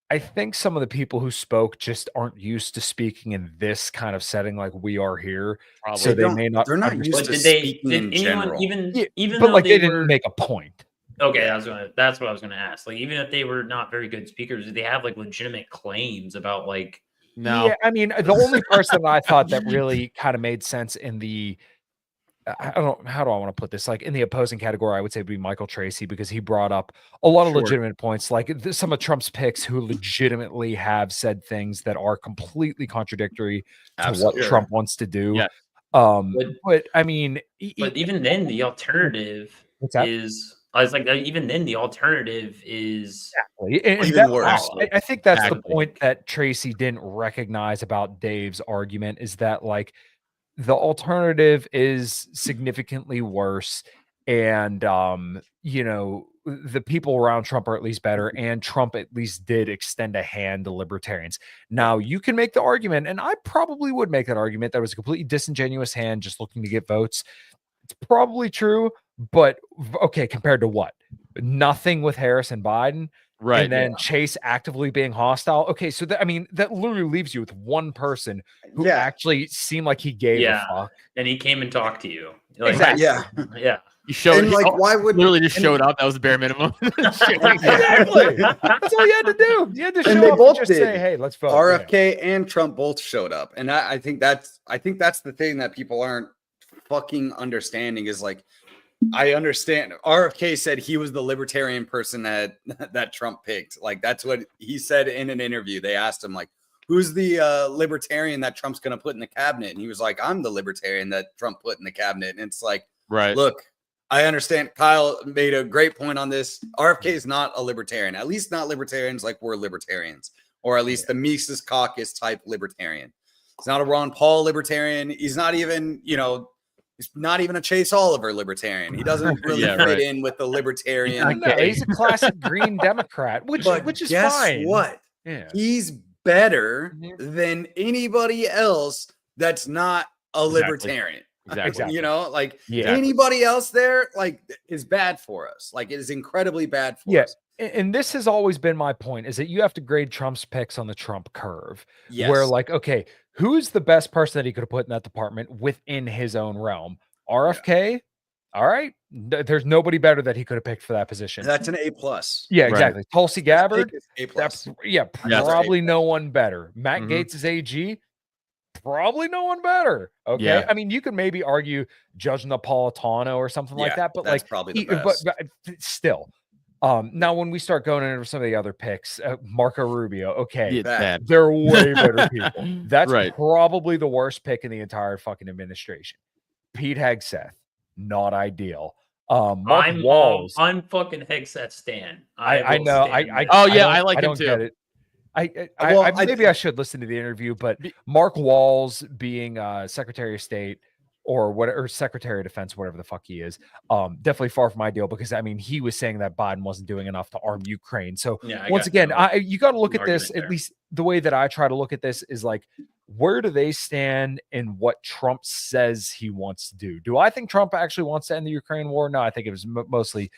I think some of the people who spoke just aren't used to speaking in this kind of setting like we are here. Probably. So they may not. They're not used to speaking in general. Even but though like they didn't make a point. Okay, that's what I was gonna ask. Like even if they were not very good speakers, did they have like legitimate claims about like? No, yeah, I mean the only person that I thought that really kind of made sense in the. I don't how do I want to put this, like in the opposing category, I would say would be Michael Tracy, because he brought up a lot of legitimate points, like some of Trump's picks who legitimately have said things that are completely contradictory to what Trump wants to do. Yeah. But I mean, but even then the alternative is I was like, even then the alternative is even worse. I think that's the point that Tracy didn't recognize about Dave's argument, is that like the alternative is significantly worse, and you know, the people around Trump are at least better, and Trump at least did extend a hand to libertarians. Now you can make the argument, and I probably would make that argument, that it was a completely disingenuous hand just looking to get votes. It's probably true, but okay, compared to what? Nothing with Harris and Biden. Right. And then Chase actively being hostile. Okay, so that, I mean, that literally leaves you with one person who actually seemed like he gave a fuck. And he came and talked to you. Like, Exactly. Yeah. Yeah. He showed And, like, why would- literally just and- showed up. That was the bare minimum. Exactly. That's all you had to do. You had to And show they up both and just did. say, "Hey, let's vote." RFK and Trump both showed up, and I think that's the thing that people aren't fucking understanding is like, I understand RFK said he was the libertarian person that Trump picked. Like that's what he said in an interview. They asked him like, who's the libertarian that Trump's going to put in the cabinet? And he was like, I'm the libertarian that Trump put in the cabinet. And it's like, Right. Look, I understand. Kyle made a great point on this. RFK is not a libertarian, at least not libertarians like we're libertarians, or at least the Mises Caucus type libertarian. He's not a Ron Paul libertarian. He's not even, he's not even a Chase Oliver libertarian. He doesn't really fit in with the libertarian. No, he's a classic green Democrat, which is guess fine. What? Yeah. He's better than anybody else that's not a libertarian. Exactly. Like anybody else there, like, is bad for us. Like, it is incredibly bad for us. And this has always been my point, is that you have to grade Trump's picks on the Trump curve. Yes. Where, like, okay, who's the best person that he could have put in that department within his own realm? RFK? All right. There's nobody better that he could have picked for that position. That's an A+. Yeah, exactly. Tulsi Gabbard? A+. Probably no one better. Matt Gaetz is AG? Probably no one better. Okay. Yeah. I mean, you could maybe argue Judge Napolitano or something like that, but that's like probably the best. But still. Now when we start going into some of the other picks, Marco Rubio, okay, they're way better people. That's probably the worst pick in the entire fucking administration. Pete Hegseth, not ideal. Mark Walls. I'm fucking Hegseth stan. I know. I like him too. Get it. Maybe I should listen to the interview, but Mark Walls being Secretary of State or Secretary of Defense, whatever the fuck he is, definitely far from ideal, because I mean, he was saying that Biden wasn't doing enough to arm Ukraine. So once again, you got to look at this, at least the way that I try to look at this is like, where do they stand in what Trump says he wants to do? Do I think Trump actually wants to end the Ukraine war? No, I think it was mostly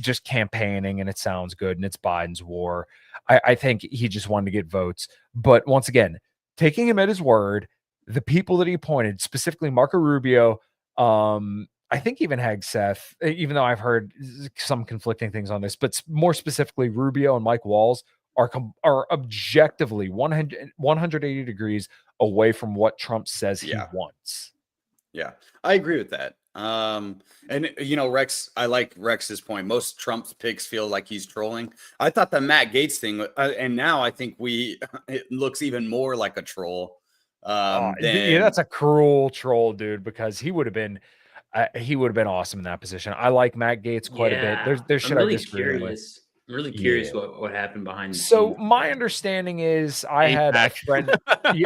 just campaigning and it sounds good and it's Biden's war. I think he just wanted to get votes. But once again, taking him at his word, the people that he appointed, specifically Marco Rubio, I think even Hegseth, even though I've heard some conflicting things on this, but more specifically Rubio and Mike Walls are objectively 180 degrees away from what Trump says he wants. Yeah, I agree with that. And Rex, I like Rex's point. Most Trump's picks feel like he's trolling. I thought the Matt Gaetz thing, and now I think it looks even more like a troll. That's a cruel troll, dude, because he would have been awesome in that position. I like Matt Gaetz quite a bit. There's shit I disagree with. I'm really curious what happened behind the So scenes. my understanding is I had a friend.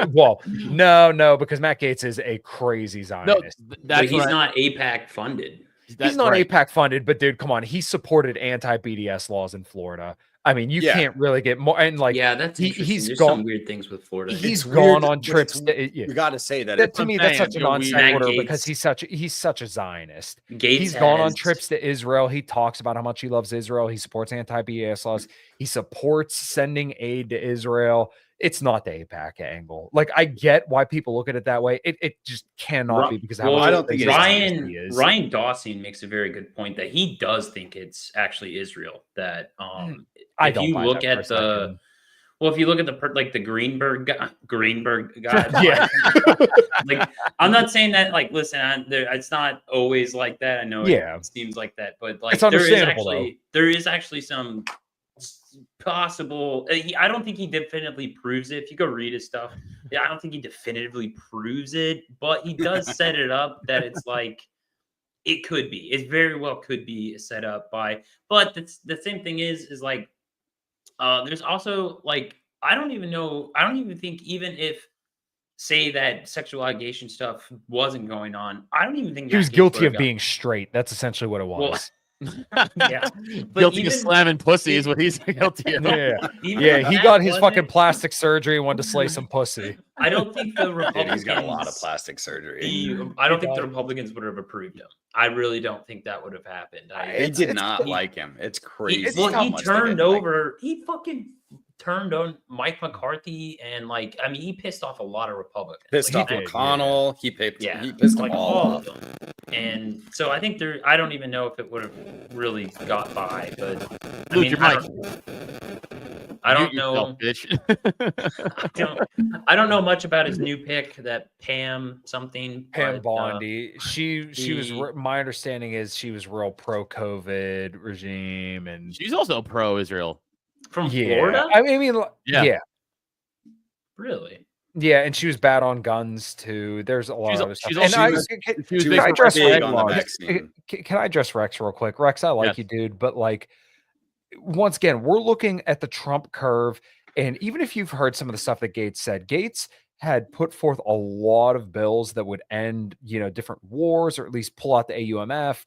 No, because Matt Gaetz is a crazy Zionist. But he's not AIPAC funded. He's not AIPAC funded, but dude, come on, he supported anti-BDS laws in Florida. I mean, you can't really get more. And like, that's interesting. He's There's gone, some weird things with Florida. He's gone on trips. You got to say that. To me, that's such a non-sequitur because he's such a Zionist. He's gone on trips to Israel. He talks about how much he loves Israel. He supports anti-BDS laws. He supports sending aid to Israel. It's not the AIPAC angle. Like, I get why people look at it that way. It just cannot be because I don't think Ryan Dawson makes a very good point that he does think it's actually Israel that if you look at the Greenberg guy, like, I'm not saying that, like, listen, it's not always like that. I know it seems like that, but like, it's understandable, there is actually some possible. I don't think he definitively proves it. If you go read his stuff, I don't think he definitively proves it, but he does set it up that it's like it could be. It very well could be set up by. But the same thing is like there's also, like, I don't even think, even if, say, that sexual allegation stuff wasn't going on, I don't even think he was guilty of being straight. That's essentially what it was. Yeah. But Guilty of even- slamming pussy is what he's guilty of. Yeah, even yeah. He that got his wasn't- fucking plastic surgery and wanted to slay some pussy. I don't think the Dude, Republicans. he's got a lot of plastic surgery. I don't think the Republicans would have approved him. I really don't think that would have happened. They did not like him. It's crazy. how He much they turned didn't like over. He fucking turned on Mike McCarthy, and like, I mean, he pissed off a lot of Republicans. Pissed Like, off he did. McConnell. He Yeah, pissed like them all off. of them. And so I think I don't even know if it would have really got by, but I Luke, mean, your I mic. don't Mute know. yourself, bitch. I don't know much about his new pick, that Pam something. Pam but, Bondi. She was. the- My understanding is she was real pro COVID regime, and She's also pro Israel. from yeah. Florida. I mean, Yeah. yeah. Really? Yeah, and she was bad on guns too. There's a lot She's- of other stuff. she's And also- I, she was- can, She was She big I for address big Rex? on the Can- vaccine. can I address Rex real quick? Rex, I like Yes. you, dude, but like, once again, we're looking at the Trump curve, and even if you've heard some of the stuff that Gates said, Gates had put forth a lot of bills that would end, different wars, or at least pull out the AUMF.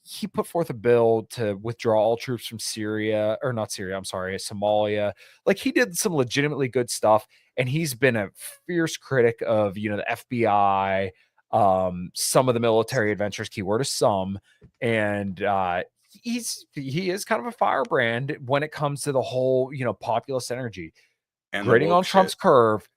He put forth a bill to withdraw all troops from Syria, or not Syria, I'm sorry, Somalia. Like, he did some legitimately good stuff, and he's been a fierce critic of, the FBI, some of the military adventures, keyword is some, and he is kind of a firebrand when it comes to the whole, populist energy. And the Grading on woke Trump's shit. curve,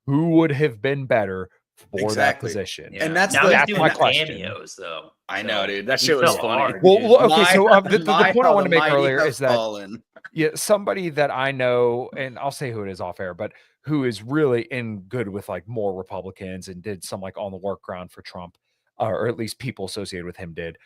who would have been better for that Exactly. position? Yeah. And that's now the- he's doing my the question. cameos though. I So know, dude. That he shit was fell funny. hard, Well, dude. okay, so the point I want to make earlier is that fallen. somebody that I know, and I'll say who it is off air, but who is really in good with like more Republicans and did some like on the work ground for Trump, or at least people associated with him did.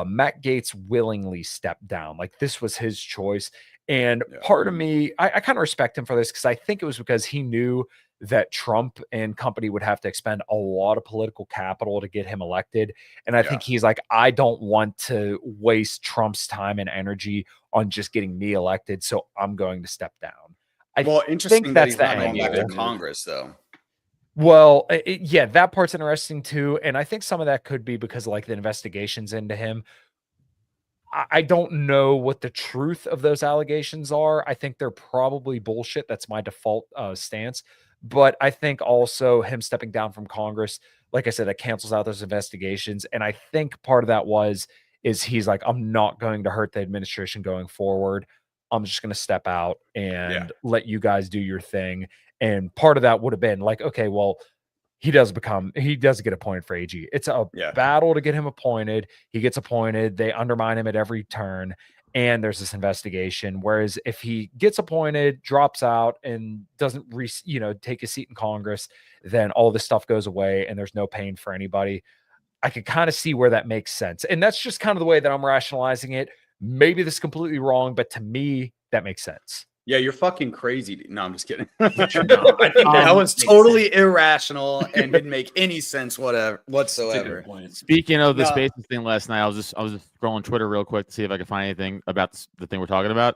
Matt Gaetz willingly stepped down. Like, this was his choice. And Yeah. part of me, I kind of respect him for this, because I think it was because he knew that Trump and company would have to expend a lot of political capital to get him elected. And I think he's like, I don't want to waste Trump's time and energy on just getting me elected, so I'm going to step down. Well, interesting think that that's he's the not going back to angle. Congress, though. Well, yeah, that part's interesting too. And I think some of that could be because of like the investigations into him. I don't know what the truth of those allegations are. I think they're probably bullshit. That's my default stance. But I think also him stepping down from Congress, like I said, that cancels out those investigations. And I think part of that is he's like, I'm not going to hurt the administration going forward. I'm just going to step out and let you guys do your thing. And part of that would have been like, okay, well, he does get appointed for AG. It's a battle to get him appointed. He gets appointed. They undermine him at every turn. And there's this investigation. Whereas if he gets appointed, drops out, and doesn't take a seat in Congress, then all this stuff goes away and there's no pain for anybody. I could kind of see where that makes sense. And that's just kind of the way that I'm rationalizing it. Maybe this is completely wrong, but to me, that makes sense. Yeah, you're fucking crazy. No, I'm just kidding. No, I think that was makes totally sense. irrational and didn't make any sense whatsoever. Speaking of the No. spaces thing last night, I was just scrolling Twitter real quick to see if I could find anything about the thing we're talking about.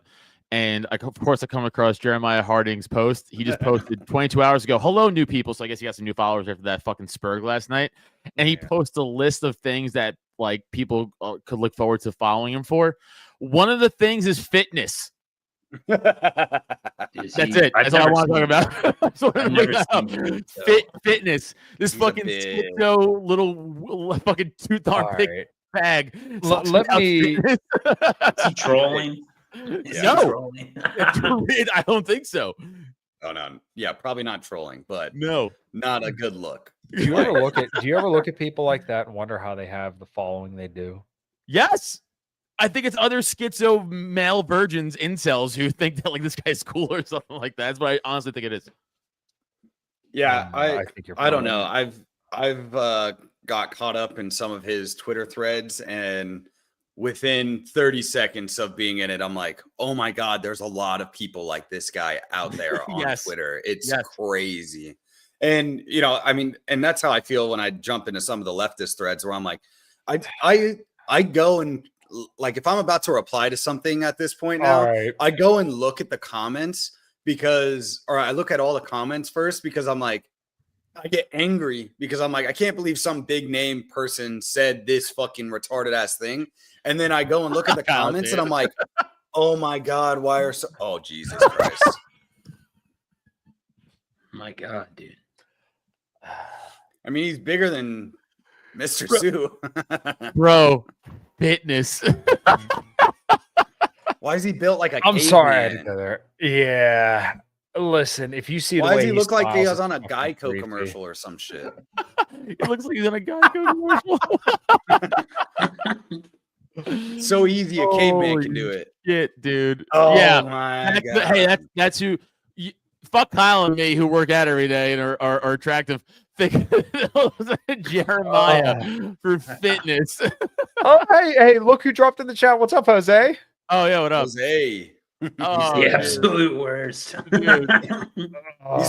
And of course, I come across Jeremiah Harding's post. He just posted 22 hours ago. Hello, new people. So I guess he got some new followers after that fucking Spurg last night. And he posted a list of things that like people could look forward to following him for. One of the things is fitness. That's it. That's all I want to talk about. That's what I'm talking about. Fitness. This He's fucking schizo little fucking tooth arm pick bag. Let me. Is he trolling? No, I don't think so. Oh no, yeah, probably not trolling, but no, not a good look. Do you ever look at people like that and wonder how they have the following they do? Yes. I think it's other schizo male virgins, incels, who think that like this guy's cool or something like that. That's what I honestly think it is. Yeah, I think you're I don't know. I've got caught up in some of his Twitter threads, and within 30 seconds of being in it, I'm like, oh my God, there's a lot of people like this guy out there on Twitter. It's crazy. And, I mean, and that's how I feel when I jump into some of the leftist threads where I'm like, I go and like, if I'm about to reply to something at this point now, I go and look at the comments or I look at all the comments first, because I'm like, I get angry because I'm like, I can't believe some big name person said this fucking retarded ass thing. And then I go and look at the comments and I'm like, oh my God, why are so, oh Jesus Christ. My God, dude. I mean, he's bigger than Mr. Sue. Bro, fitness. Why is he built like a I'm sorry I had to caveman? go there. Yeah. Listen, if you see Why the does way he look like he smiles, was on a it's fucking Geico creepy. commercial or some shit? It looks like he's in a Geico commercial. So easy a caveman Holy can do it. shit, dude. Oh yeah. my God. Hey, that's who. Fuck Kyle and me who work out every day and are attractive. Jeremiah for fitness. Oh, hey, look who dropped in the chat. What's up, Jose? Oh yeah, what up? Jose. Oh, The dude. absolute worst. Dude. He's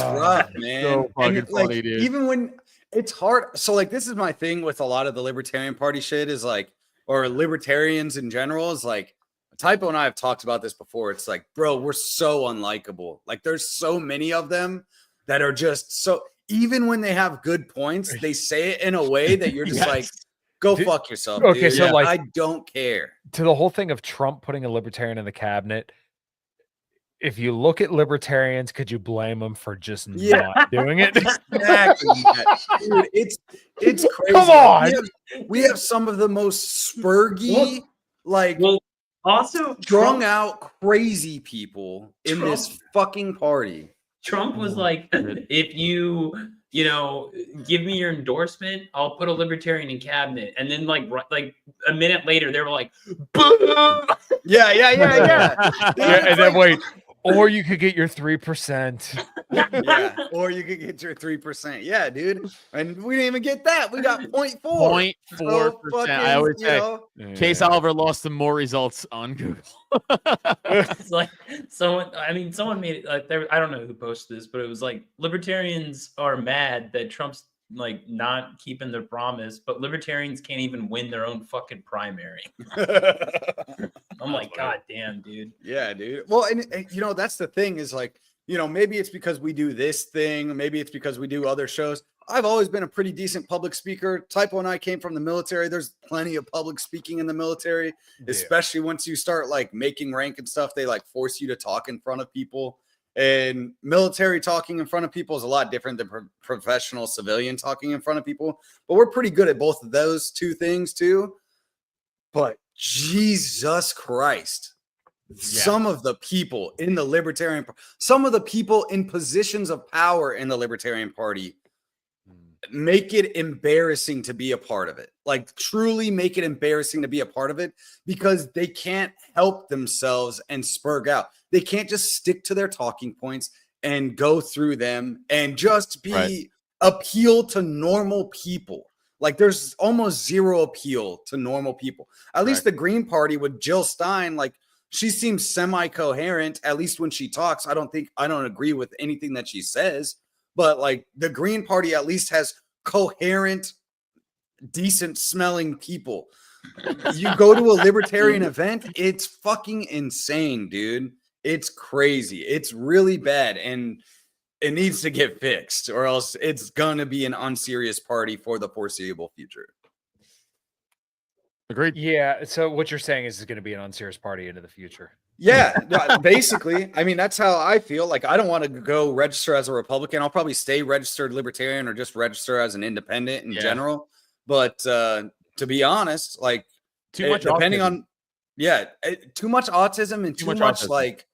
rough, man. So fucking And, like, funny, dude. even when it's hard. So, like, this is my thing with a lot of the Libertarian Party shit is like, or libertarians in general is like, Typo and I have talked about this before. It's like, bro, we're so unlikable. Like, there's so many of them that are just so, even when they have good points, they say it in a way that you're just like, go fuck yourself. Okay, dude. so, like, I don't care. To the whole thing of Trump putting a libertarian in the cabinet, if you look at libertarians, could you blame them for just not doing it? Exactly. Dude, it's crazy. Come on. We have some of the most spurgy, also strung out, crazy people in Trump- this fucking party. Trump was like, if you give me your endorsement, I'll put a libertarian in cabinet. And then like a minute later, they were like, boom. Yeah. Yeah, and then wait, or you could get your 3%. Yeah, or you could get your 3%. Yeah, dude. And we didn't even get that. We got 0.4. 0.4%. I always say Case Oliver lost some more results on Google. It's like someone made it like I don't know who posted this, but it was like libertarians are mad that Trump's like not keeping their promise, but libertarians can't even win their own fucking primary. I'm like, God damn, dude. Yeah, dude. Well, and that's the thing is like, maybe it's because we do this thing, maybe it's because we do other shows. I've always been a pretty decent public speaker. Typo and I came from the military. There's plenty of public speaking in the military, especially once you start like making rank and stuff. They like force you to talk in front of people. And military talking in front of people is a lot different than professional civilian talking in front of people. But we're pretty good at both of those two things too. But Jesus Christ, some of the people in the Libertarian, some of the people in positions of power in the Libertarian Party make it embarrassing to be a part of it. Like truly make it embarrassing to be a part of it because they can't help themselves and spurg out. They can't just stick to their talking points and go through them and just be appeal to normal people. Like there's almost zero appeal to normal people. At least the Green Party with Jill Stein, like she seems semi-coherent, at least when she talks. I don't agree with anything that she says, but like the Green Party at least has coherent, decent smelling people. You go to a libertarian event, it's fucking insane, dude. It's crazy. It's really bad. And it needs to get fixed or else it's going to be an unserious party for the foreseeable future. Agreed. Yeah. So what you're saying is it's going to be an unserious party into the future. Yeah, basically. I mean, that's how I feel. Like, I don't want to go register as a Republican. I'll probably stay registered libertarian or just register as an independent in general. But to be honest, like, too much depending autism. on, too much autism and too much autism. like,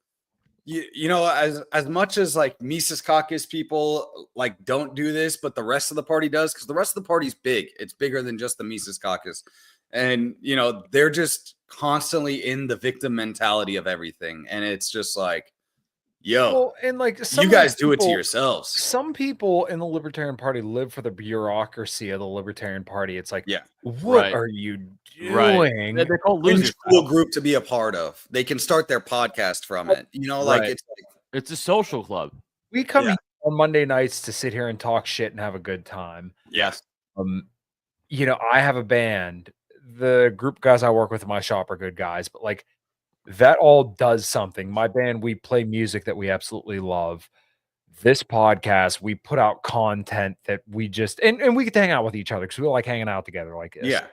as much as like Mises Caucus people like don't do this, but the rest of the party does, because the rest of the party's big. It's bigger than just the Mises Caucus. And, they're just constantly in the victim mentality of everything. And it's just like, yo, and like you guys do it to yourselves. Some people in the Libertarian Party live for the bureaucracy of the Libertarian Party. It's like, what Right. are you doing? Right. They're called losers. Cool group to be a part of. They can start their podcast from it. Right. It's a social club. We come here on Monday nights to sit here and talk shit and have a good time. Yes. I have a band. The group guys I work with in my shop are good guys, but like that all does something. My band, we play music that we absolutely love. this podcast, we put out content that we just and we get to hang out with each other because we like hanging out together like this. Yeah.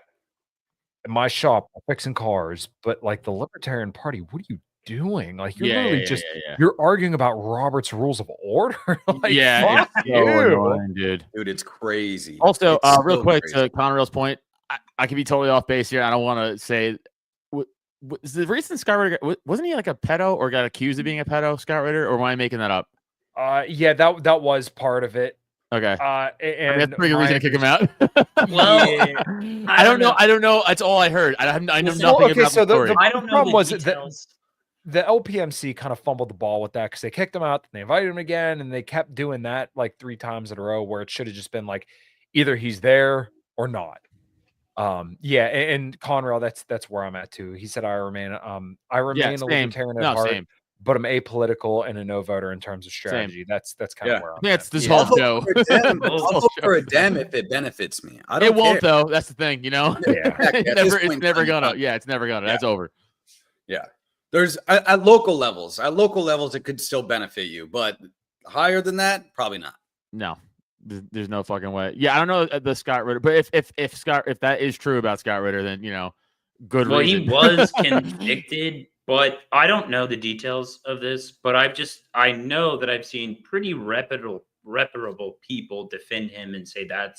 In my shop, I'm fixing cars, but like the Libertarian Party, what are you doing? Like you're literally just you're arguing about Robert's Rules of Order. Like, fuck it's you. so annoying, dude. Dude, it's crazy. Also, It's real so quick crazy. to Conrail's point, I could be totally off base here. I don't want to say. Was the recent Scott Ritter, wasn't he like a pedo or got accused of being a pedo, Scott Ritter, or am I making that up? Yeah, that was part of it. Okay. And that's a pretty good reason to kick him out. Well, I don't know. I don't know. That's all I heard. I know nothing about the story. I don't know problem the was details. the LPMC kind of fumbled the ball with that because they kicked him out, and they invited him again, and they kept doing that like 3 times in a row where it should have just been like either he's there or not. Yeah, and Conrail, that's where I'm at too. He said I remain a libertarian at heart, but I'm apolitical and a no voter in terms of strategy. That's kind of where I'm at. This whole show. I'll vote for a Dem if it benefits me. I don't It won't care. though. That's the thing, you know. It's never gonna. Yeah, it's never gonna. That's over. Yeah. There's at local levels. At local levels, it could still benefit you, but higher than that, probably not. No. There's no fucking way. Yeah, I don't know the Scott Ritter, but if that is true about Scott Ritter, then good. Well, reason. he was convicted, but I don't know the details of this. But I know that I've seen pretty reputable people defend him and say that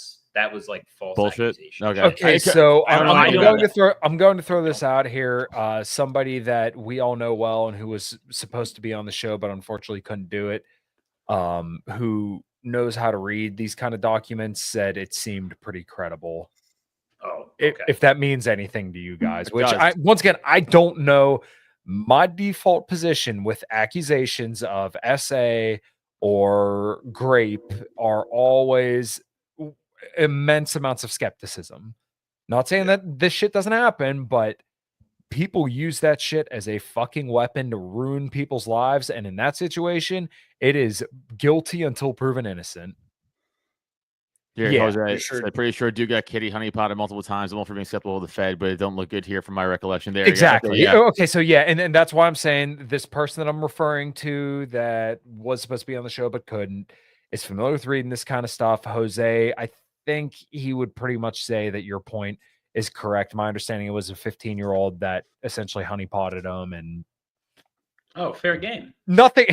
was like false bullshit. accusation. Okay, so I'm going to throw this out here. Somebody that we all know well and who was supposed to be on the show, but unfortunately couldn't do it. Who knows how to read these kind of documents, said it seemed pretty credible. Oh, okay. If that means anything to you guys, which once again, I don't know. My default position with accusations of SA or grape are always immense amounts of skepticism. Not saying that this shit doesn't happen, but people use that shit as a fucking weapon to ruin people's lives. And in that situation, it is guilty until proven innocent. Jose, I'm pretty sure dude got kitty honeypotted multiple times. I'm all for being skeptical of the Fed, but it don't look good here from my recollection. There, exactly. Okay, so and that's why I'm saying this person that I'm referring to that was supposed to be on the show but couldn't is familiar with reading this kind of stuff. Jose, I think he would pretty much say that your point is correct. My understanding, it was a 15-year-old that essentially honeypotted him and. Oh, fair game. Nothing.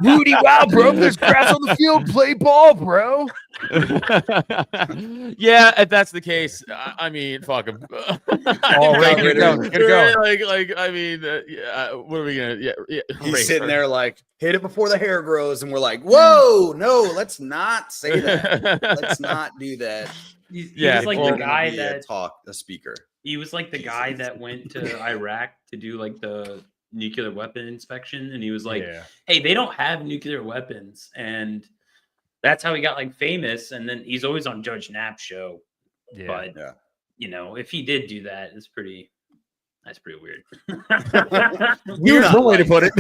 Rudy, wow, bro. There's grass on the field. Play ball, bro. Yeah, if that's the case, I mean, fuck him. All right, get going. Like, I mean, what are we gonna? Yeah. He's sitting there like, hit it before the hair grows, and we're like, whoa, no, let's not say that. Let's not do that. He was like the guy that the speaker. He was like the guy that went to Iraq to do like the nuclear weapon inspection, and he was like, hey, they don't have nuclear weapons, and that's how he got like famous. And then he's always on Judge Knapp's show. But if he did do that, that's pretty weird. Weird way to put it.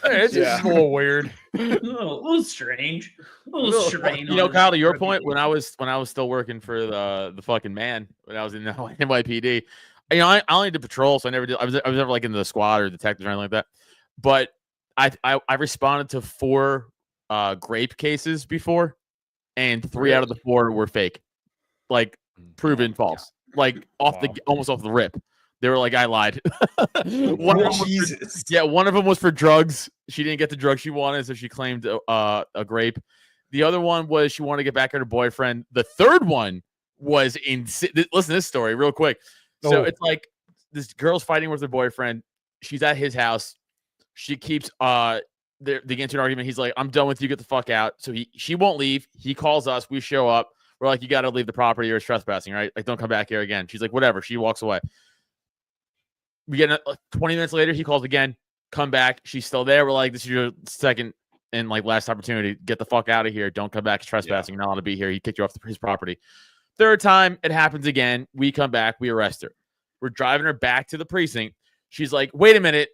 It's just a little weird. a little strange. A little strange. Kyle, to your point, when I was still working for the fucking man, when I was in the NYPD, I only did patrol, so I never did. I was never like in the squad or detectives or anything like that. But I responded to 4 grape cases before, and 3 out of the 4 were fake, like proven false, like almost off the rip. They were like, I lied. One of them was for drugs. She didn't get the drug she wanted, so she claimed a grape. The other one was she wanted to get back at her boyfriend. The third one was listen to this story real quick. So it's like this girl's fighting with her boyfriend. She's at his house. She keeps they get into an argument. He's like, I'm done with you. Get the fuck out. So she won't leave. He calls us. We show up. We're like, you got to leave the property or it's trespassing, right? Like, don't come back here again. She's like, whatever. She walks away. We get 20 minutes later. He calls again. Come back. She's still there. We're like, this is your second and like last opportunity. Get the fuck out of here. Don't come back. It's trespassing. You're not allowed to be here. He kicked you off his property. Third time, it happens again. We come back. We arrest her. We're driving her back to the precinct. She's like, wait a minute.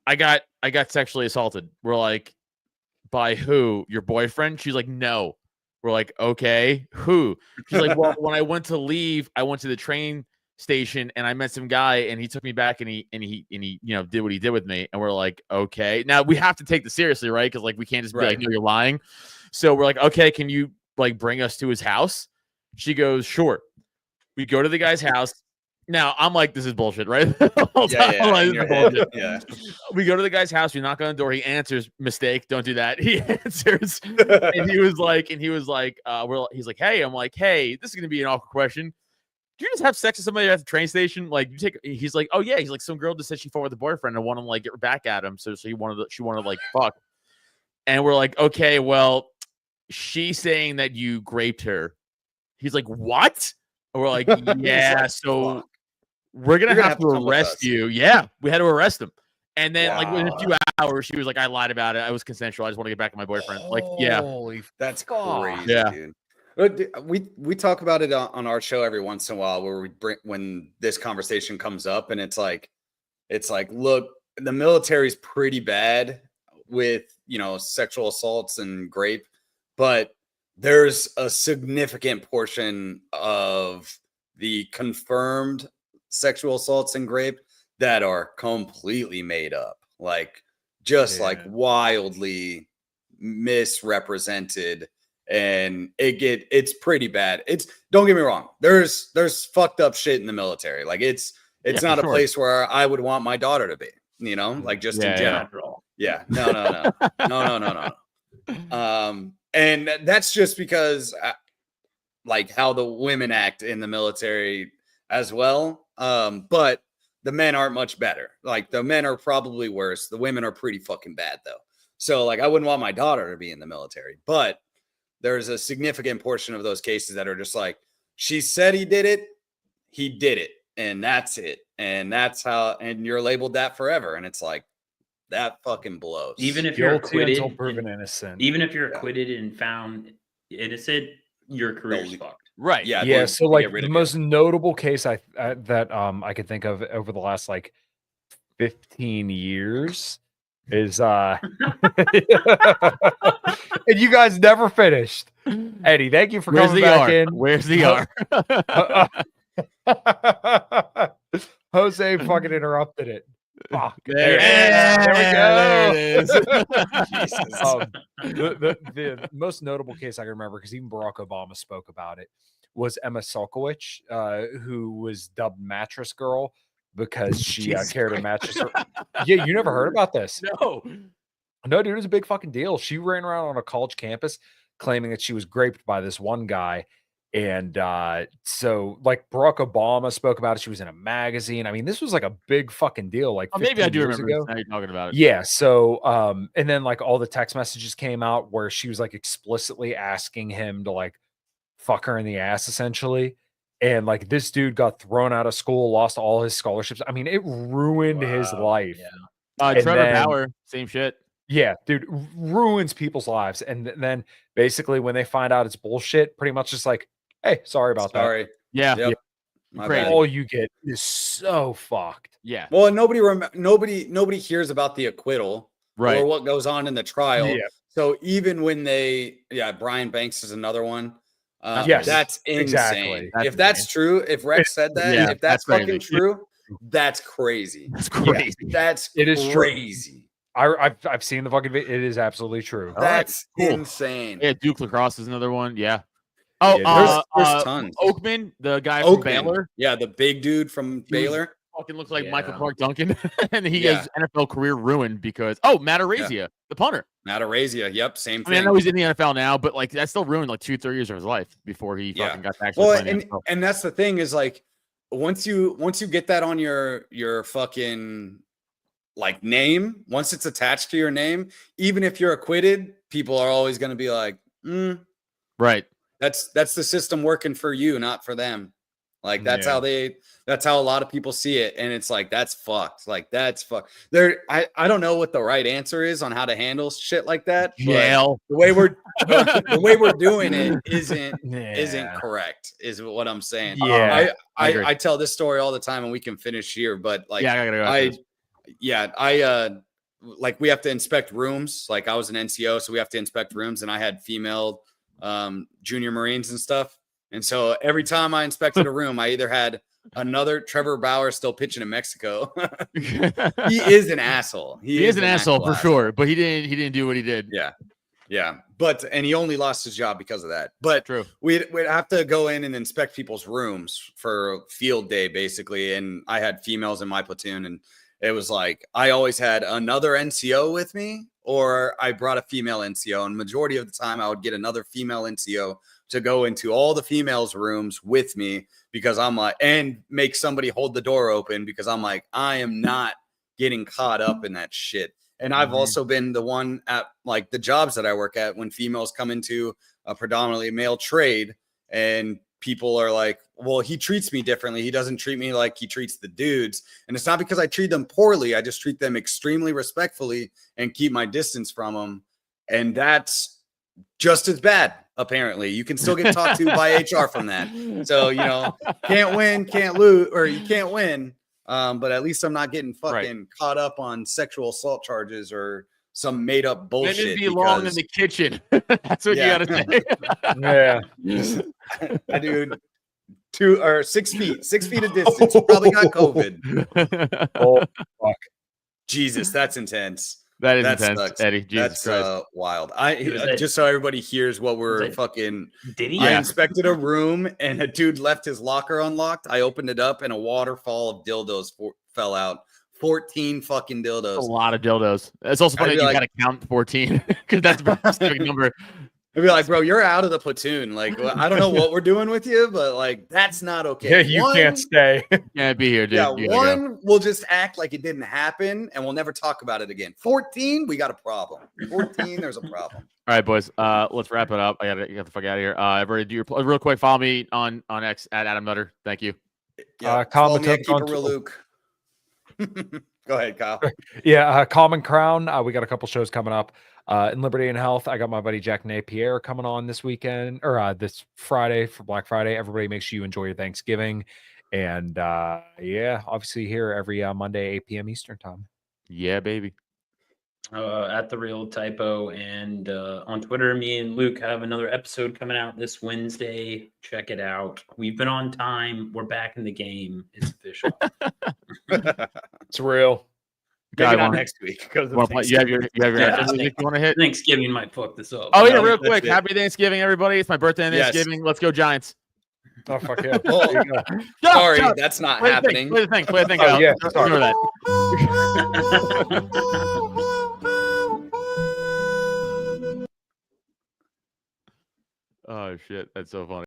I got sexually assaulted. We're like, by who? Your boyfriend? She's like, no. We're like, okay, who? She's like, well, when I went to leave, I went to the train station and I met some guy and he took me back and he did what he did with me. And we're like, okay, now we have to take this seriously, right? Because like we can't just be like, no, you're lying. So we're like, okay, can you like bring us to his house? She goes, sure. We go to the guy's house. Now I'm like, this is bullshit, right? Yeah. We go to the guy's house. We knock on the door. He answers, mistake. Don't do that. He answers, and he was like, he's like, hey. I'm like, hey, this is gonna be an awkward question. Do you just have sex with somebody at the train station? Like, you take? He's like, oh yeah. He's like, some girl just said she fought with a boyfriend and wanted to like get back at him. So she wanted to like fuck. And we're like, okay, well, she's saying that you raped her. He's like, what? And we're like, yeah. Like, so. Fuck. We're gonna have to come with arrest us. you. Yeah, we had to arrest him. And then, like within a Wow. few hours, she was like, "I lied about it. I was consensual. I just want to get back at my boyfriend." Like, yeah, Holy That's fuck. crazy, Yeah. dude. But we talk about it on our show every once in a while where we bring when this conversation comes up and it's like look, the military's pretty bad with sexual assaults and rape, but there's a significant portion of the confirmed sexual assaults and rape that are completely made up, like just like wildly misrepresented, and it's pretty bad. Don't get me wrong, there's fucked up shit in the military. Like it's not a place where I would want my daughter to be, like just in general. Yeah. No. And that's just because like how the women act in the military as well. But the men aren't much better. Like the men are probably worse. The women are pretty fucking bad though. So like I wouldn't want my daughter to be in the military, but there's a significant portion of those cases that are just like, she said he did it, and that's it. And that's how, and you're labeled that forever. And it's like, that fucking blows. Even if you're Guilty acquitted, until proven innocent. even if you're acquitted and found innocent, your career's fucked. right. Yeah. So like the most notable case I could think of over the last like 15 years is and you guys never finished. Eddie, thank you for Where's coming the back R? in. Where's the R? Jose fucking interrupted it. Fuck. There There we go. Jesus. The most notable case I can remember, because even Barack Obama spoke about it, was Emma Sulkowicz, who was dubbed Mattress Girl because she carried a mattress. Yeah, you never heard about this? No, dude, it was a big fucking deal. She ran around on a college campus claiming that she was raped by this one guy. And so like Barack Obama spoke about it. She was in a magazine. I mean, this was like a big fucking deal. Like maybe I do years remember ago. this. Now you're talking about it. Yeah. So and then like all the text messages came out where she was like explicitly asking him to like fuck her in the ass essentially. And like this dude got thrown out of school, lost all his scholarships. I mean, it ruined his life. Yeah. Trevor Bauer, same shit. Yeah, dude, ruins people's lives. And then basically when they find out it's bullshit, pretty much just like, hey, sorry about that. Yeah. Yep. All you get is so fucked. Yeah. Well, nobody hears about the acquittal or what goes on in the trial. Yeah. So even when Brian Banks is another one. Yes, that's insane. Exactly. If that's true, if Rex said that, if that's fucking true, that's crazy. That's crazy. It is crazy. I've seen the fucking video. It is absolutely true. That's insane. Yeah, Duke Lacrosse is another one. Yeah. There's tons. Oakman, the guy from Baylor. Yeah, the big dude from Baylor. Fucking looks like Michael Clark Duncan. And he has NFL career ruined because Matt Araiza, the punter. Matt Araiza, yep, same thing. I mean, I know he's in the NFL now, but like that still ruined like 2-3 years of his life before he fucking got back to and that's the thing is like once you get that on your fucking like name, once it's attached to your name, even if you're acquitted, people are always going to be like, right. That's the system working for you, not for them. Like that's how a lot of people see it. And it's like, that's fucked. Like that's fucked. I don't know what the right answer is on how to handle shit like that. Jail. The way we're doing it isn't correct, is what I'm saying. Yeah. I tell this story all the time and we can finish here, but like like we have to inspect rooms. Like I was an NCO, so we have to inspect rooms, and I had female junior Marines and stuff. And so every time I inspected a room, I either had Another Trevor Bauer still pitching in Mexico. He is an asshole. He is an asshole for asshole. sure, but he didn't do what he did. Yeah. And he only lost his job because of that. But True. We'd have to go in and inspect people's rooms for field day, basically. And I had females in my platoon, and it was like I always had another NCO with me, or I brought a female NCO. And majority of the time, I would get another female NCO to go into all the females' rooms with me, because I'm like, and make somebody hold the door open, because I'm like, I am not getting caught up in that shit. And I've also been the one at like the jobs that I work at when females come into a predominantly male trade, and people are like, well, he treats me differently. He doesn't treat me like he treats the dudes. And it's not because I treat them poorly. I just treat them extremely respectfully and keep my distance from them. And that's just as bad. Apparently, you can still get talked to by HR from that. So, can't win, can't lose, or you can't win. But at least I'm not getting fucking caught up on sexual assault charges or some made up bullshit. Didn't belong in the kitchen. That's what you gotta say. Yeah. Dude, 2 or 6 feet, 6 feet of distance. You probably got COVID. Oh, fuck. Jesus, that's intense. That is intense, sucks. Eddie. Jesus Christ. Wild. Just so everybody hears what we're fucking. Did he? I inspected a room and a dude left his locker unlocked. I opened it up and a waterfall of dildos fell out. 14 fucking dildos. A lot of dildos. It's also funny that you gotta count 14 because that's a very specific number. I'd be like, bro, you're out of the platoon. Like, I don't know what we're doing with you, but like, that's not okay. Yeah, you can't stay. Can't be here, dude. Yeah, one, we'll just act like it didn't happen and we'll never talk about it again. 14, we got a problem. 14, there's a problem. All right, boys. Let's wrap it up. I gotta get the fuck out of here. Everybody, do your real quick. Follow me on X at Adam Nutter. Thank you. Yeah, follow me at Keep It Real Luke. Go ahead, Kyle. Yeah, Common Crown. We got a couple shows coming up. In Liberty and Health, I got my buddy Jack Napier coming on this weekend or this Friday for Black Friday. Everybody, make sure you enjoy your Thanksgiving. And yeah, obviously here every Monday, 8 p.m. Eastern time. Yeah, baby. At The Real Typo, and on Twitter, me and Luke have another episode coming out this Wednesday. Check it out. We've been on time. We're back in the game. It's official. It's real. Maybe not next week. Because you have your music you want to hit? Thanksgiving might fuck this up. Oh, yeah, real quick. Happy Thanksgiving, everybody. It's my birthday on Thanksgiving. Let's go, Giants. Oh, fuck yeah. Sorry, that's not happening. Play the thing. Oh, yeah. Ignore that. Oh, shit. That's so funny.